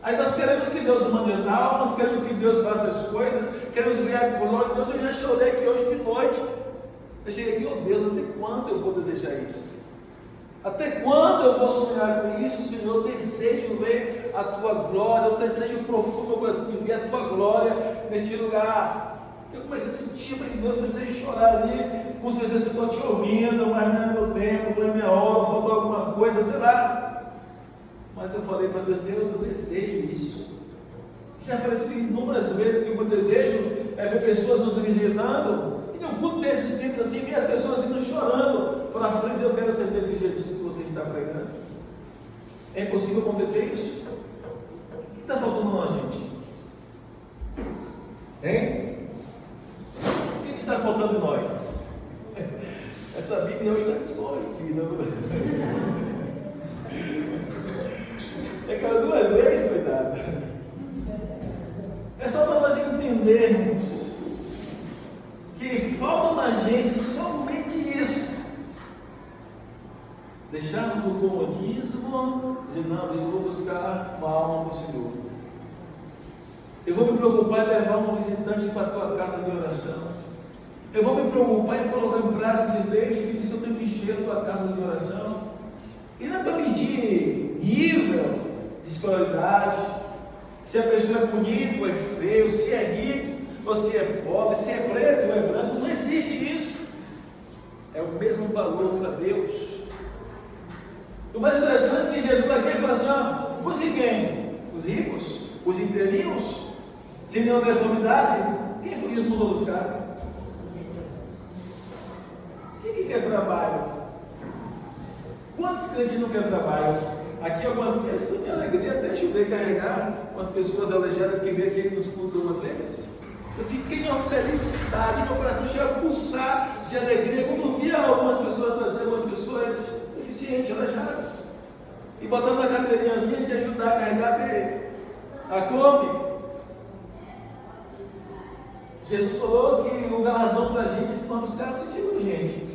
Aí nós queremos que Deus mande as almas, queremos que Deus faça as coisas, queremos ver a glória de Deus. Eu já chorei aqui hoje de noite. Eu cheguei aqui, oh Deus, até quando eu vou desejar isso? Até quando eu vou sonhar com isso, Senhor? Eu desejo ver a Tua glória, eu desejo profundo meu coração de ver a Tua glória nesse lugar. Eu comecei a sentir para Deus, comecei a chorar ali, como se eu estou te ouvindo, mas não é meu tempo, não é minha hora, faltou alguma coisa, sei lá. Mas eu falei para Deus, Deus, eu desejo isso. Já falei assim inúmeras vezes que o meu desejo é ver pessoas nos visitando, e num culto desse simples assim, ver as pessoas indo chorando para frente. Eu quero ser desse Jesus que você está pregando. É impossível acontecer isso? O que está faltando na gente? Hein? O que está faltando em nós? Essa Bíblia hoje está desconvertida. É que duas vezes, coitado. É só para nós entendermos que falta na gente somente isso. Deixarmos o comodismo, dizer, não, eu vou buscar uma alma do Senhor. Eu vou me preocupar em levar um visitante para a tua casa de oração. Eu vou me preocupar em colocar em prática esse texto que diz que eu tenho que encher a tua casa de oração. E não é para medir nível de escolaridade, se a pessoa é bonita ou é feio, se é rico ou se é pobre, se é preto ou é branco. Não existe isso. É o mesmo valor para Deus. O mais interessante é que Jesus aqui fala assim, ó, busque quem? Os ricos? Os inteirinhos? Sem nenhuma deformidade? Quem foi isso que mandou buscar? Quem que quer trabalho? Quantos crentes não querem trabalho? Aqui algumas vezes, minha alegria, até ajudei a carregar umas pessoas aleijadas que vêm aqui nos cultos algumas vezes. Eu fiquei numa felicidade, meu coração chega a pulsar de alegria quando eu via algumas pessoas trazendo, algumas pessoas deficientes, aleijadas, e botando na cadeirinhazinha de ajudar a carregar a Kombi. Jesus falou que o galardão para a gente se não buscar no sentido urgente.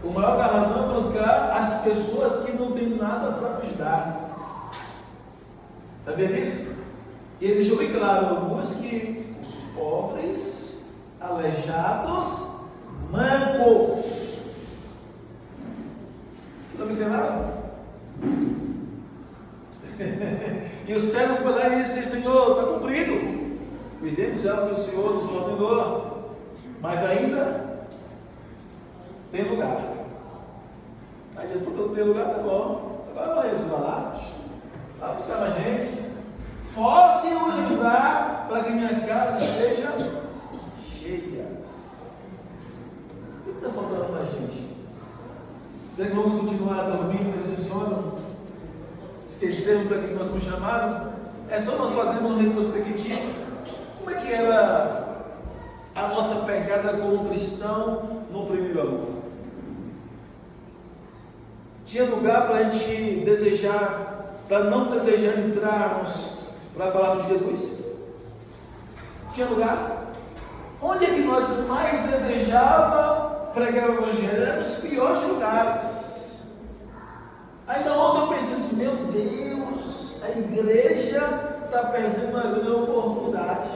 O maior galardão é buscar as pessoas que não têm nada para nos dar. Está vendo isso? E ele deixou bem claro: busque os pobres, aleijados, mancos. Você está observando? E o servo foi lá e disse: Senhor, está cumprido. Fizemos algo que o Senhor nos ordenou, mas ainda tem lugar. Aí Jesus falou: tem lugar, tá bom. Agora vai os valados, vai buscar mais gente. Force-os entrar para que minha casa esteja cheia. O que está faltando para a gente? Será que vamos continuar dormindo nesse sono? Esquecendo para que nós nos chamaram? É só nós fazermos um retrospectivo. Como é que era a nossa pegada como cristão no primeiro amor? Tinha lugar para a gente desejar, para não desejar entrarmos para falar de Jesus? Tinha lugar? Onde é que nós mais desejávamos pregar o Evangelho? Era nos piores lugares. Ainda ontem eu pensei assim: meu Deus, a igreja está perdendo uma grande oportunidade.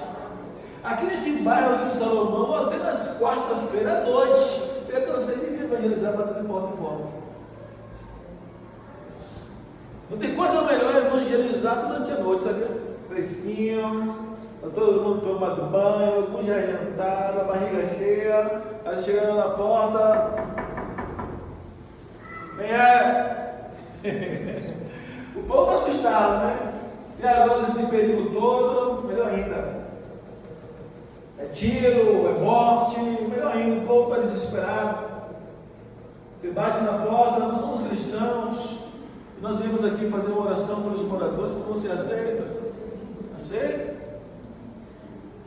Aqui nesse bairro de Salomão, até nas quarta-feiras à noite, eu cansei de evangelizar batendo de porta em porta. Não tem coisa melhor evangelizar durante a noite, sabe? Fresquinho, todo mundo tomando banho, com já jantado, a barriga cheia, aí chegando na porta, quem é? O povo está assustado, né? E agora nesse período todo, melhor ainda. É tiro, é morte, melhor ainda, o povo está desesperado. Você bate na porta: nós somos cristãos, e nós viemos aqui fazer uma oração pelos moradores, porque você aceita? Aceita?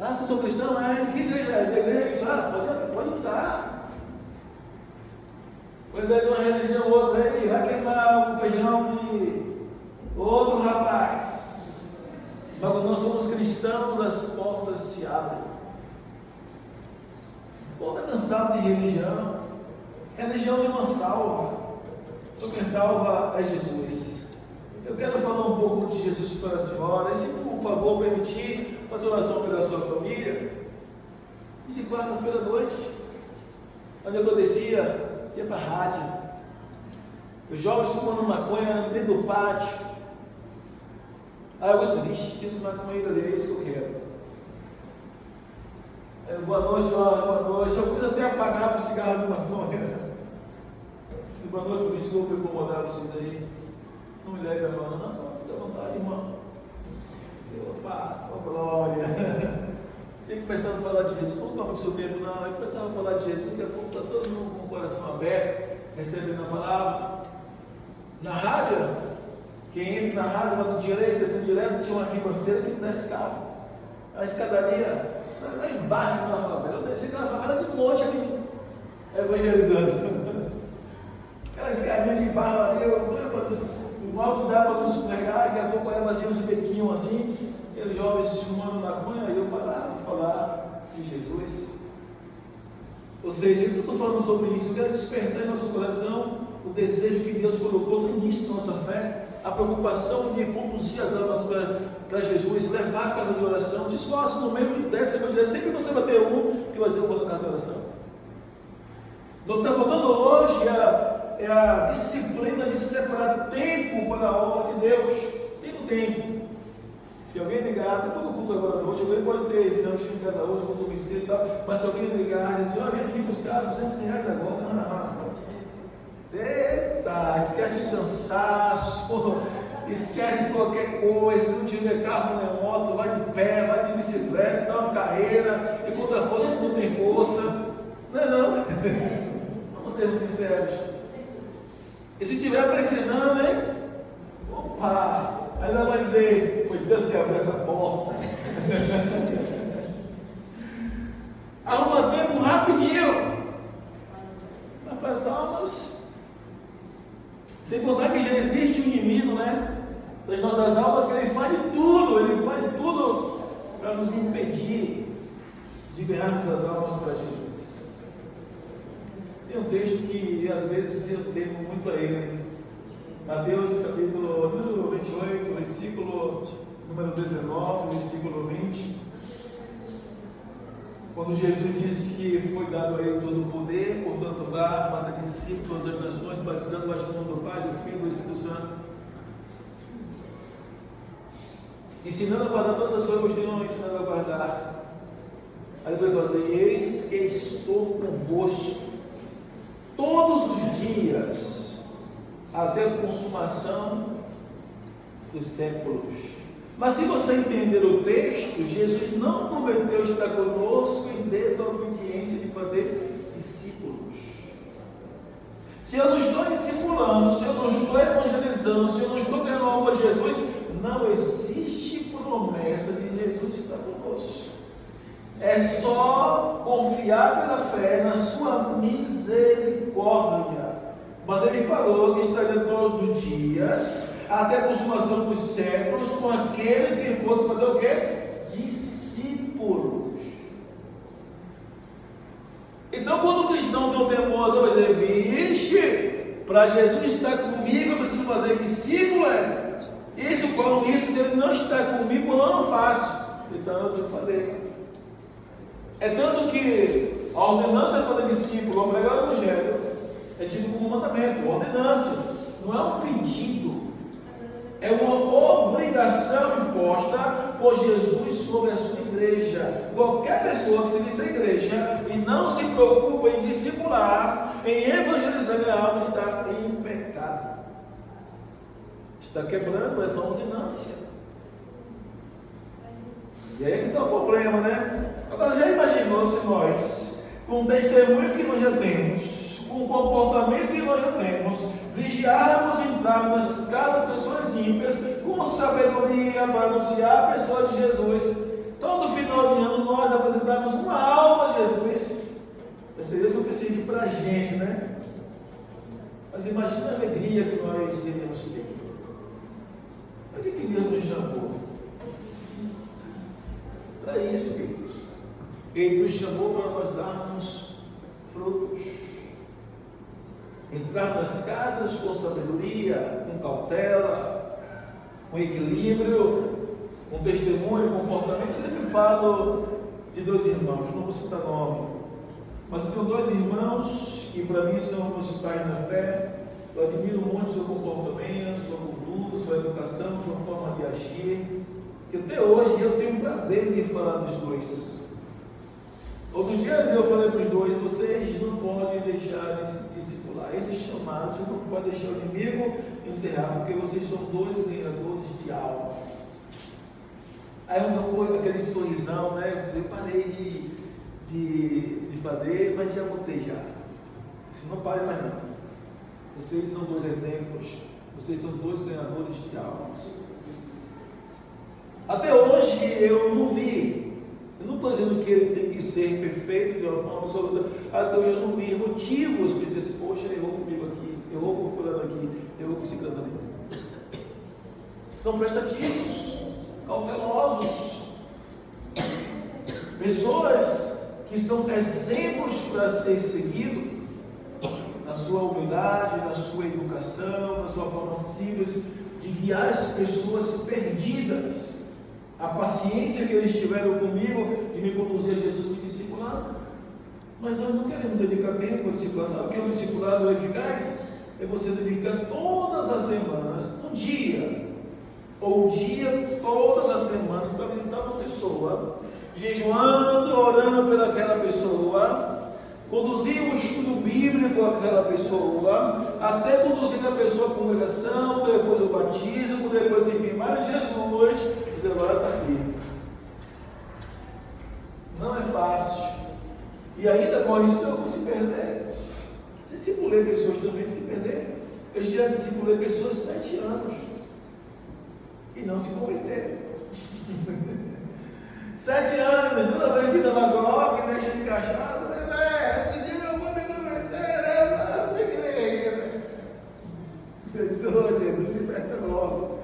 Ah, vocês são cristãos? Que igreja é? Da igreja? Pode entrar. Quando é de uma religião ou outra aí, vai queimar o feijão de outro rapaz. Mas quando nós somos cristãos, as portas se abrem. Ou está cansado de religião? Religião não salva. Só quem salva é Jesus. Eu quero falar um pouco de Jesus para a senhora. E se por favor permitir fazer oração pela sua família. E de quarta-feira à noite, quando eu descia, ia para a rádio. Os jovens fumando maconha dentro do pátio. Aí eu disse, vixe, que esse maconheiro ali, é esse que eu quero. Boa noite, jovem, boa noite. Alguns até apagavam o cigarro de maconha. Boa noite, me desculpa incomodar vocês aí. Não me leve a mão, não, fica à vontade, irmão. Opa, oh glória. Tem que começar a falar de Jesus. Não toma o seu tempo, não. Tem que começar a falar de Jesus. Daqui a pouco está todo mundo com o coração aberto, recebendo a palavra. Na rádio, quem entra na rádio, lá do direito, descendo direto, tinha uma ribanceira que desce carro. A escadaria sai lá embaixo da favela. Eu desci aquela favela de monte ali, evangelizando. Aquela escadinha de barro ali, o alto dá para não escorregar, daqui a pouco era assim, uns bequinhos assim, e os jovens fumando maconha, e eu parava para falar de Jesus. Ou seja, eu estou falando sobre isso, eu quero despertar em nosso coração o desejo que Deus colocou no início da nossa fé, a preocupação de conduzir as almas para Jesus, levar a casa de oração. Se esforce no meio de 10 evangelhos, sempre você vai ter um que vai dizer: eu vou na casa de oração. O que está faltando hoje é a disciplina de separar tempo para a obra de Deus. Tem um tempo. Se alguém ligar, depois do culto agora à noite, alguém pode ter, se eu chego em casa hoje, vou dormir cedo e tal, mas se alguém ligar e dizer: olha, vem aqui buscar R$200 agora. Eita, esquece cansaço, esquece qualquer coisa. Se não tiver carro, não é moto, vai de pé, vai de bicicleta, dá uma carreira, e quando a força não tem força. Não é não? Vamos ser sinceros. E se tiver precisando, hein? Opa! Ainda vai dizer: foi Deus que abriu essa porta. Arruma tempo rapidinho. Mas para as almas. Sem contar que já existe o inimigo, né? Das nossas almas, que ele faz de tudo para nos impedir de ganharmos as almas para Jesus. Tem um texto que às vezes eu temo muito a ele. Mateus capítulo número 28, versículo número 19, versículo 20. Quando Jesus disse que foi dado a ele todo o poder, portanto vá, faça discípulos das nações, batizando o nome do Pai, do Filho e do Espírito Santo, ensinando a guardar todas as coisas que eu estou ensinando a guardar. Aí depois ele fala: eis que estou convosco todos os dias, até a consumação dos séculos. Mas se você entender o texto, Jesus não prometeu estar conosco em desobediência de fazer discípulos. Se eu não estou discipulando, se eu não estou evangelizando, se eu não estou ganhando a alma de Jesus, não existe promessa de Jesus estar conosco. É só confiar pela fé na sua misericórdia. Mas ele falou que estaria todos os dias, até a consumação dos séculos, com aqueles que fossem fazer o quê? Discípulos. Então, quando o cristão tem um temor, vai dizer: vixe, para Jesus estar comigo, eu preciso fazer discípulo. Isso corre o risco dele não estar comigo, eu não faço. Então, eu tenho que fazer. É tanto que a ordenança é fazer discípulo, ao pregar o evangelho, é tido como um mandamento, ordenância, não é um pedido. É uma obrigação imposta por Jesus sobre a sua igreja. Qualquer pessoa que se diz a igreja e não se preocupa em discipular, em evangelizar a alma, está em pecado. Está quebrando essa ordenância. E aí é que está o problema, né? Agora, já imaginou se nós, com o testemunho que nós já temos, com o comportamento que nós já temos, vigiarmos e entrarmos nas casas das pessoas ímpias, com sabedoria para anunciar a pessoa de Jesus, todo final de ano nós apresentarmos uma alma a Jesus, seria suficiente para a gente, né? Mas imagina a alegria que nós iríamos ter. Para que Deus nos chamou? Para isso, queridos. Ele nos chamou para nós darmos frutos. Entrar nas casas com sabedoria, com cautela, com equilíbrio, com testemunho, comportamento. Eu sempre falo de dois irmãos, não vou citar nome, mas eu tenho dois irmãos que para mim são meus pais na fé. Eu admiro muito seu comportamento, sua cultura, sua educação, sua forma de agir, que até hoje eu tenho prazer de falar dos dois. Outros dias eu falei para os dois: vocês não podem deixar de se discipular, esse chamado, você não pode deixar o inimigo enterrar, porque vocês são dois ganhadores de almas. Aí uma coisa, aquele sorrisão, né? Eu parei de fazer, mas já voltei já. Se não pare mais não. Vocês são dois exemplos, vocês são dois ganhadores de almas. Até hoje eu não vi, eu não estou dizendo que ele tem que ser perfeito de uma forma absoluta. Até hoje eu não vi motivos que dizem: poxa, errou comigo aqui, errou com fulano aqui, errou com ciclano ali. São prestativos, cautelosos, pessoas que são exemplos para ser seguido na sua humildade, na sua educação, na sua forma simples de guiar as pessoas perdidas. A paciência que eles tiveram comigo de me conduzir a Jesus, me discipulando. Mas nós não queremos dedicar tempo para discipular. Sabe o que é um discipulado eficaz? É você dedicar todas as semanas, um dia, ou um dia todas as semanas, para visitar uma pessoa, jejuando, orando pelaquela pessoa, conduzir um estudo bíblico com aquela pessoa, até conduzir a pessoa à congregação, depois o batismo, depois se firmar em Jesus, dizer: agora está firme. Não é fácil. E ainda corre isso que eu vou se perder. Discipulei pessoas também que se perder. Eu já discipulei pessoas 7 anos e não se converteram. 7 anos, toda vez que dava glock, né, cheio de cachaça, eu vou me converter, mas tem igreja. Eu disse: oh, Jesus, liberta logo.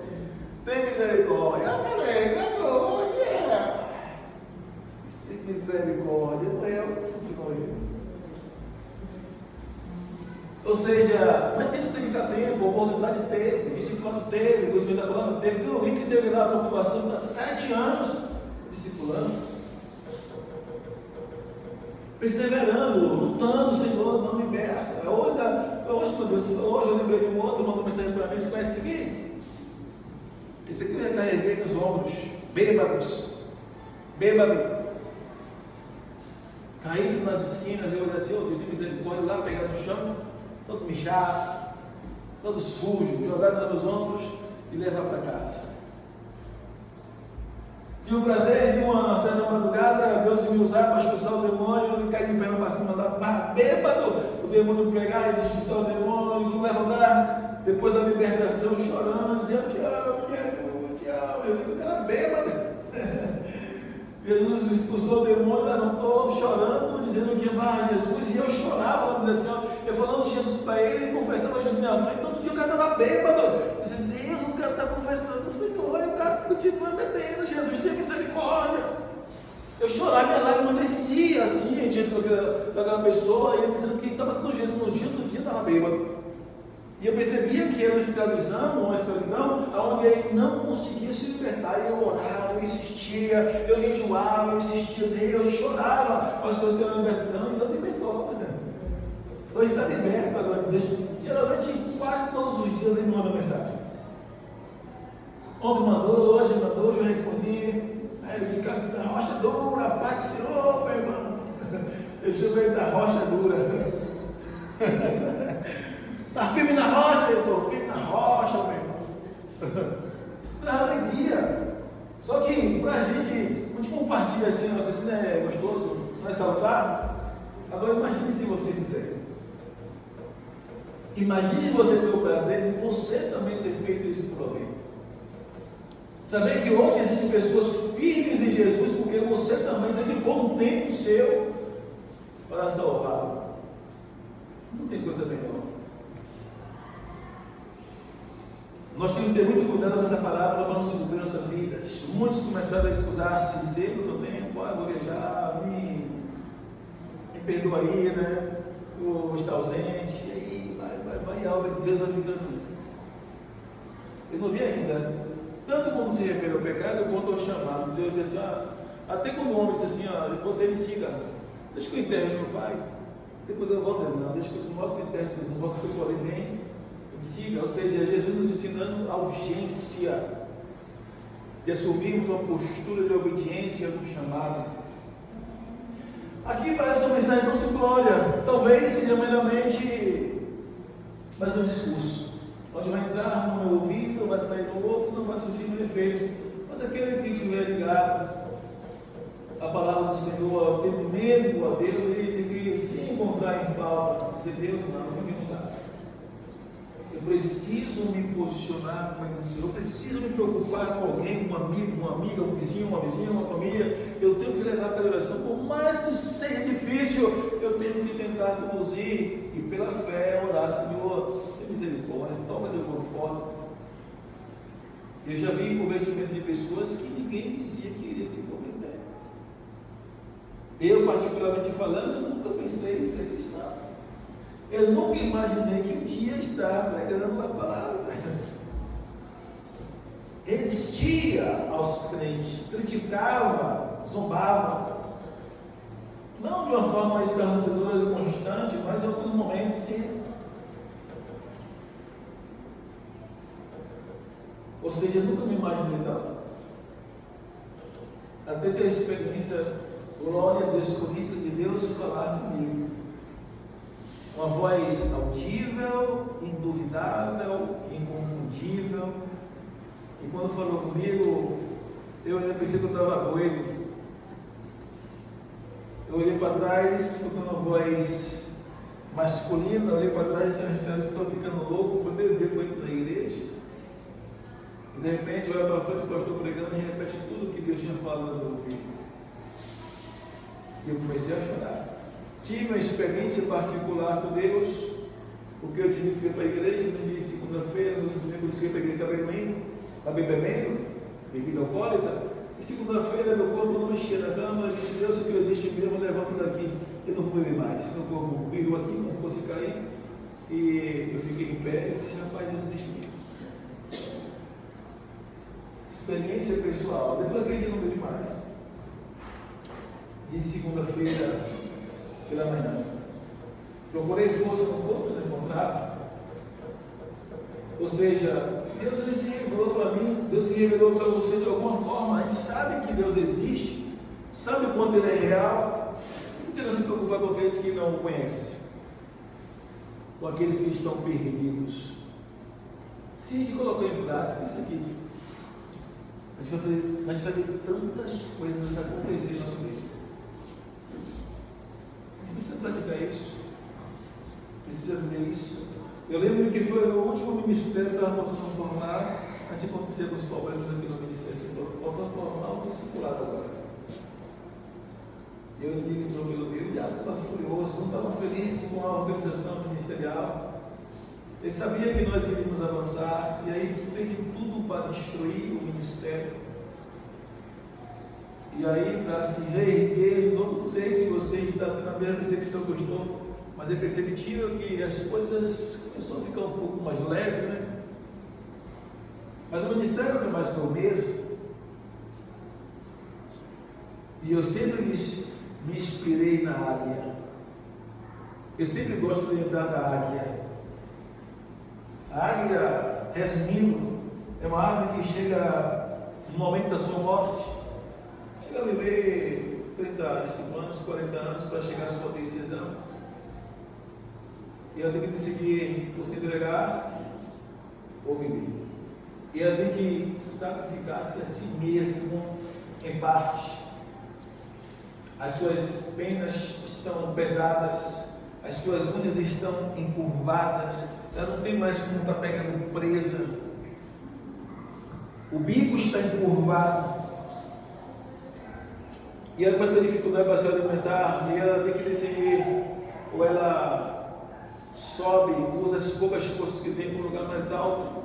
Tem misericórdia. Eu falei: glória. Sem misericórdia, não é eu, Senhor. Ou seja, mas tem que dedicar tempo, a oportunidade teve, discipulado teve, o Senhor da palavra teve. Tem alguém que teve lá a preocupação há 7 anos discipulando, perseverando, lutando. Senhor, não liberta. Hoje, meu Deus, hoje eu lembrei de um outro, mandou mensagem para mim: você conhece esse aqui? Esse aqui eu carreguei nos ombros, bêbado, caído nas esquinas. Eu olhei assim: oh Deus, tem misericórdia, lá, pegar no chão, todo mijado, todo sujo, jogar nos meus ombros e levar para casa. Tive o prazer de uma certa madrugada, Deus me usar para expulsar o demônio, e cair de perna para cima da barra, bêbado, o demônio pregar e expulsar o demônio, e levantar, depois da libertação, chorando, dizendo: eu te amo, eu te amo. Eu era bêbado. Jesus expulsou o demônio, levantou, chorando, dizendo que amava Jesus, e eu chorava, eu falando Jesus para ele, confessando Jesus na minha frente. No outro dia o cara estava bêbado. Eu disse: Deus, o cara está confessando o Senhor, e o cara continua bebendo. Jesus tem misericórdia. Eu chorava, minha lágrima descia assim, diante daquela pessoa, e ele dizendo que estava sendo Jesus no dia, outro dia estava bêbado. E eu percebia que era uma escravidão, onde ele não conseguia se libertar. E eu orava, eu insistia, eu jejuava, eu insistia nele, eu chorava, mas eu tenho uma libertação, e eu libertou. Hoje está liberto, agora geralmente quase todos os dias ele me manda mensagem. Ontem mandou, hoje eu respondi. Aí ele ficava assim: na rocha dura, Pai do Senhor, meu irmão. Eu chamei da rocha dura. Está firme na rocha? Eu estou firme na rocha, meu irmão. Isso traz alegria. Só que para a gente compartilha assim, nossa, isso não é gostoso, não é salutar. Agora imagine se você fizer. Imagine você ter o prazer de você também ter feito isso por alguém. Saber que hoje existem pessoas firmes em Jesus porque você também dedicou um tempo seu para salvá-lo. Não tem coisa melhor. Nós temos que ter muito cuidado com essa palavra para não se cumprir nossas vidas. Muitos começaram a escusar-se, dizer: eu estou tempo, vou viajar, me perdoa aí, né? ou está ausente, e aí vai, a obra de Deus vai ficando. Eu não vi ainda, tanto quando se refere ao pecado, quanto ao chamado. Deus diz assim, até quando o homem diz assim, depois você me siga, deixa que eu enterre meu pai, depois eu volto, não, deixa que os mortos enterrem seus mortos, que porém vem, me siga. Ou seja, Jesus nos ensinando a urgência de assumirmos uma postura de obediência no chamado. Aqui parece uma mensagem tão simplória, talvez seja meramente mais um discurso, onde vai entrar no meu ouvido, vai sair no outro, não vai surgir um efeito. Mas aquele que estiver ligado à palavra do Senhor, tendo medo a Deus, ele tem que se encontrar em falta, dizer: Deus, não fique no lugar. Eu preciso me posicionar como Senhor, eu preciso me preocupar com alguém, um amigo, uma amiga, um vizinho, uma vizinha, uma família. Eu tenho que levar para a oração, por mais que seja difícil, eu tenho que tentar conduzir e pela fé orar: Senhor, tem misericórdia, toma de alguma forma. Eu já vi convertimento de pessoas que ninguém dizia que iria se converter. Eu, particularmente falando, eu nunca pensei em ser cristão. Eu nunca imaginei que um dia estar pregando a palavra. Resistia aos crentes, criticava, zombava. Não de uma forma escarnecedora e constante, mas em alguns momentos sim. Ou seja, eu nunca me imaginei tal. Até ter a experiência, glória a Deus, conhecida de Deus falar comigo. Uma voz audível, induvidável, inconfundível. E quando falou comigo, eu ainda pensei que eu estava doido. Eu olhei para trás, escutando uma voz masculina, olhei para trás e tinha uma estou ficando louco, o primeiro dia que eu entro na igreja. E de repente eu olho para frente, o pastor pregando e repete tudo que Deus tinha falado no meu ouvido. E eu comecei a chorar. Tive uma experiência particular com Deus, porque eu tive que ir para a igreja no dia de segunda-feira, no domingo que eu peguei, acabei bebendo, bebida alcoólica, e segunda-feira meu corpo não mexia na cama, eu disse: Deus, se que existe mesmo, eu levanto daqui, eu não vou beber mais. Meu corpo virou assim, como fosse cair, e eu fiquei em pé, e disse: rapaz, Deus existe mesmo. Experiência pessoal, depois daquele dia eu não bebi mais. De segunda-feira pela manhã, procurei força no corpo, não encontrava. Ou seja, Deus ele se revelou para mim, Deus se revelou para você de alguma forma. A gente sabe que Deus existe, sabe o quanto Ele é real. Por que não se preocupar com aqueles que não o conhecem, com aqueles que estão perdidos? Se a gente colocar em prática isso aqui, a gente vai ver tantas coisas acontecer no nosso meio. A gente precisa praticar isso, precisa ver isso. Eu lembro que foi o último ministério que estava faltando formar, antes de acontecer os problemas aqui no ministério. Você falou: posso formar um discipulado agora. Eu me entrou pelo meio, o diabo estava furioso, não estava feliz com a organização ministerial. Ele sabia que nós iríamos avançar, e aí fez tudo para destruir o ministério. E aí, para se reerguer, não sei se você está tendo a mesma recepção que eu estou, mas é perceptível que as coisas começaram a ficar um pouco mais leves, né? Mas o ministério nunca mais foi o mesmo. E eu sempre me inspirei na águia. Eu sempre gosto de lembrar da águia. A águia, resumindo, é uma árvore que chega no momento da sua morte, chega a viver 35 anos, 40 anos para chegar à sua decisão. E ela tem que decidir ou se entregar ou viver. E ela tem que sacrificar-se a si mesmo em parte. As suas penas estão pesadas, as suas unhas estão encurvadas, ela não tem mais como estar pegando presa. O bico está encurvado. E ela começa a ter dificuldade para se alimentar, e ela tem que decidir, ou ela sobe, usa as poucas forças que tem para um lugar mais alto.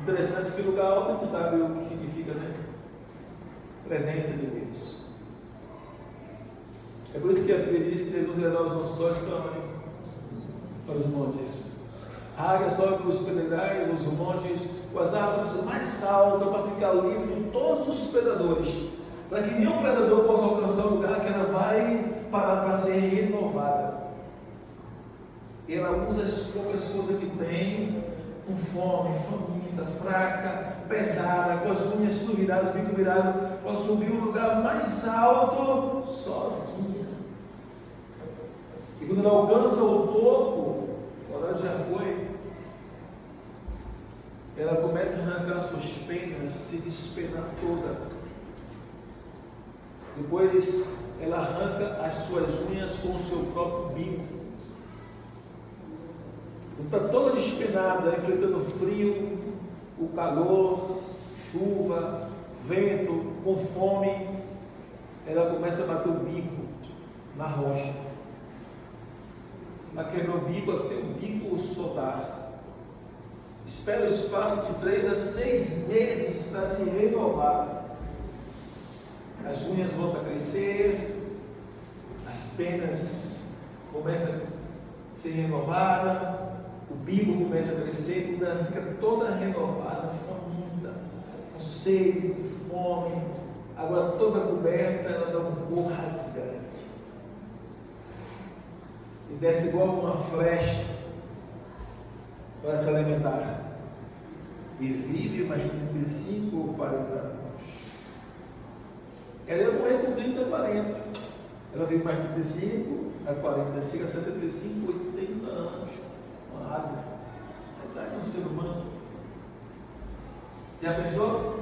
Interessante que lugar alto a gente sabe o que significa, né? Presença de Deus. É por isso que a Bíblia diz que devemos levar os nossos olhos para onde? para os montes. A águia sobe para os pedregais, os montes, com as árvores mais altas, para ficar livre de todos os predadores, para que nenhum predador possa alcançar o lugar que ela vai parar para ser renovada. Ela usa as poucas coisas que tem, com fome, faminta, fraca, pesada, com as unhas tudo viradas, bico virado, para subir um lugar mais alto, sozinha. E quando ela alcança o topo, quando ela já foi, ela começa a arrancar suas penas, se despenar toda. Depois ela arranca as suas unhas com o seu próprio bico. Está toda despenada, enfrentando frio, o calor, chuva, vento, com fome. Ela começa a bater o bico na rocha. Ela quebra o bico até o bico soltar. Espera o espaço de 3 a 6 meses para se renovar. As unhas voltam a crescer, as penas começam a ser renovadas, o bico começa a crescer, quando ela fica toda renovada, faminta, com sede, com fome, agora toda coberta, ela dá um voo rasgante. E desce igual uma flecha para se alimentar. E vive mais 35 ou 40 anos. Ela ia morrer com 30 ou 40. Ela vive mais 35 a 40, chega a 75, 80 anos. Uma água. A idade de um ser humano. Já pensou?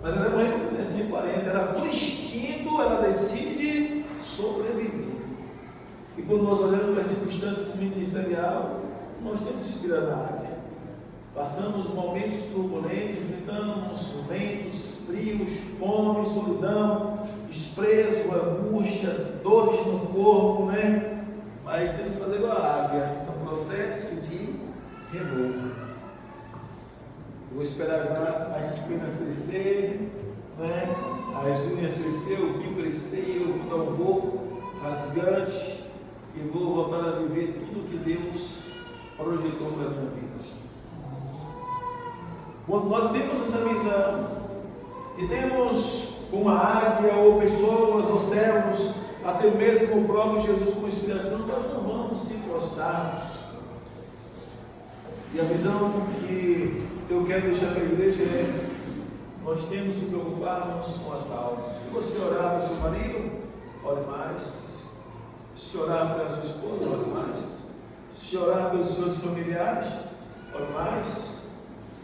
Mas ela ia morrer com 35, 40. Ela, por instinto, ela decide sobreviver. E quando nós olhamos para as circunstâncias ministeriais, nós temos que se inspirar na área. Passamos momentos turbulentos, enfrentamos ventos, frios, fome, solidão, desprezo, angústia, dores no corpo, né? Mas temos que fazer igual a águia, isso é um processo de renovo. Eu vou esperar as penas crescerem, né? As unhas crescer, o bico crescer, eu vou dar um voo rasgante e vou voltar a viver tudo que Deus projetou para a minha vida. Quando nós temos essa visão e temos uma águia ou pessoas ou servos, até mesmo o próprio Jesus como inspiração, nós não vamos se prostrarmos. E a visão que eu quero deixar para a igreja é: nós temos que preocuparmos com as almas. Se você orar para o seu marido, ore mais. Se orar pela sua esposa, ore mais. Se orar pelos seus familiares, ore mais.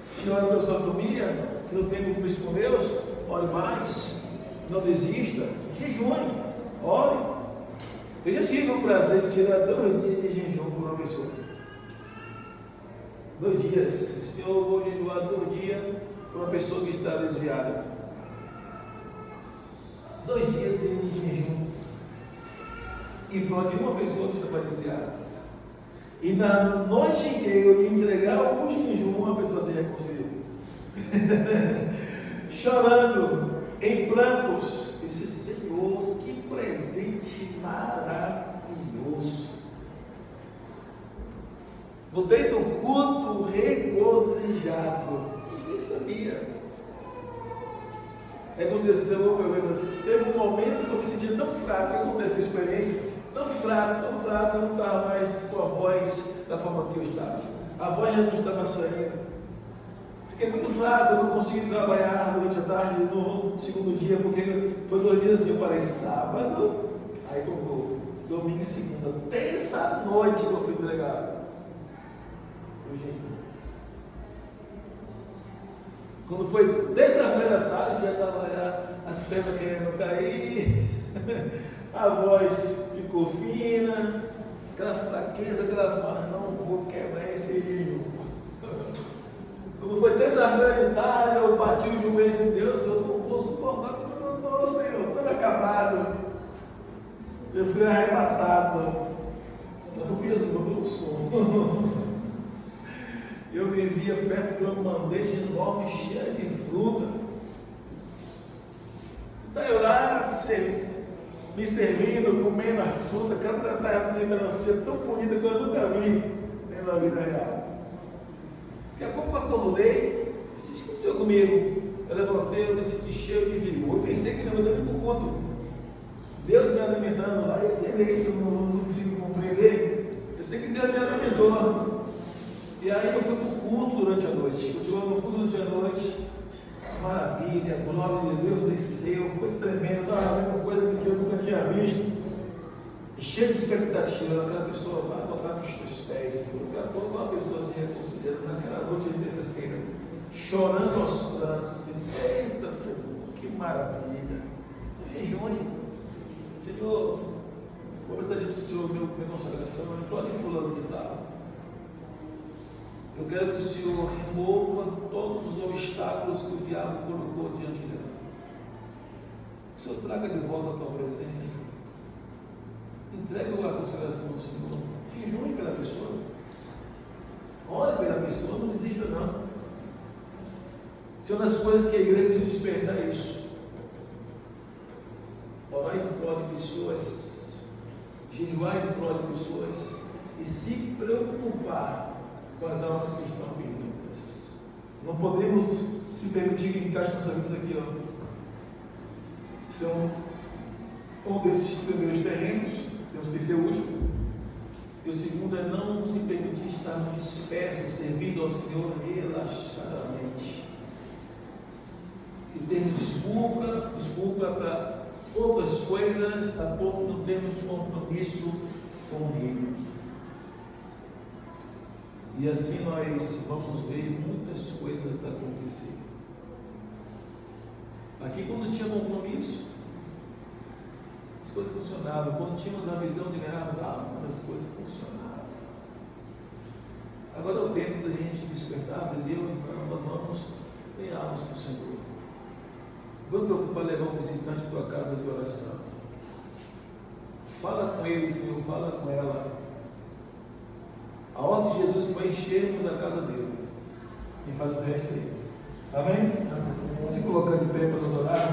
Se ora pela sua família, que não tem compromisso com Deus, ore mais. Não desista, jejune, ore. Eu já tive o prazer de tirar 2 dias de jejum por uma pessoa. 2 dias. Senhor, eu vou jejuar 2 dias por uma pessoa que está desviada. 2 dias em jejum. E prol de uma pessoa que estava desviada. E na noite em que eu ia entregar o jejum, uma pessoa se reconciliou. Chorando, em prantos. Eu disse: Senhor, que presente maravilhoso. Voltei do culto regozijado. Ninguém sabia. É como se disse: Senhor, teve um momento que eu me sentia tão fraco. Acontece essa experiência. Tão fraco, eu não estava mais com a voz da forma que eu estava. A voz já não estava saindo. Fiquei muito fraco, eu não consegui trabalhar durante a tarde no segundo dia, porque foi 2 dias assim, eu parei sábado, aí contou, domingo e segunda, terça noite que eu fui entregar. Quando foi terça-feira à tarde, já estava as pernas querendo cair, a voz ficou fina, aquela fraqueza, mas não vou quebrar esse livro. Quando foi terça-feira de tarde, eu bati o joelho e disse: Deus, eu não vou suportar como eu não estou, Senhor, todo acabado. Eu fui arrebatado. Eu fui com Jesus, meu sono. Eu me via perto de uma bandeja enorme, cheia de fruta. Então eu lá, me servindo, comendo a fruta, cada tarde de melancia tão bonita que eu nunca vi. acontecendo na vida real. Daqui a pouco eu acordei, disse: o que aconteceu comigo? Eu levantei, eu me senti cheio de vigor. Eu pensei que levantei para o culto. Deus me alimentando lá, eu entendei isso, eu não consigo compreender. Eu sei que Deus me alimentou. E aí eu fui para o culto durante a noite. Eu chegou no culto durante a noite. Maravilha, a glória de Deus desceu, foi tremendo, estava vendo coisas que eu nunca tinha visto. E cheio de expectativa, aquela pessoa vai tocar nos teus pés. Daqui a pouco uma pessoa se reconciliando naquela noite de terça-feira, chorando aos prantos. Eita, Senhor, que maravilha. Então, jejum. Senhor, vou apresentar diante do Senhor minha consagração, eu estou ali fulano de tal. Eu quero que o Senhor remova todos os obstáculos que o diabo colocou diante dela. Que o Senhor traga de volta a tua presença. Entregue a consagração ao Senhor. Jejum pela pessoa. Ore pela pessoa, não desista não. Isso é uma das coisas que a igreja precisa despertar, é isso. Orar em prol de pessoas, jejuar em prol de pessoas e se preocupar com as almas que estão perdidas. Não podemos se permitir que encaixe nossas vidas aqui, ó. São um desses primeiros terrenos, temos que ser o último. E o segundo é não se permitir estar disperso, servindo ao Senhor relaxadamente. E ter desculpa para outras coisas, a ponto de não termos compromisso com o reino. E assim nós vamos ver muitas coisas acontecer. Aqui, quando tinha compromisso, as coisas funcionavam. Quando tínhamos a visão de ganharmos almas, as coisas funcionavam. Agora é o tempo da gente despertar de Deus. Nós vamos ganharmos para o Senhor. Vamos preocupar levar um visitante à tua casa de oração. Fala com ele, Senhor, fala com ela. A ordem de Jesus foi enchermos a casa dele. E faz o resto aí. Amém? Vamos se colocar de pé para nos orar.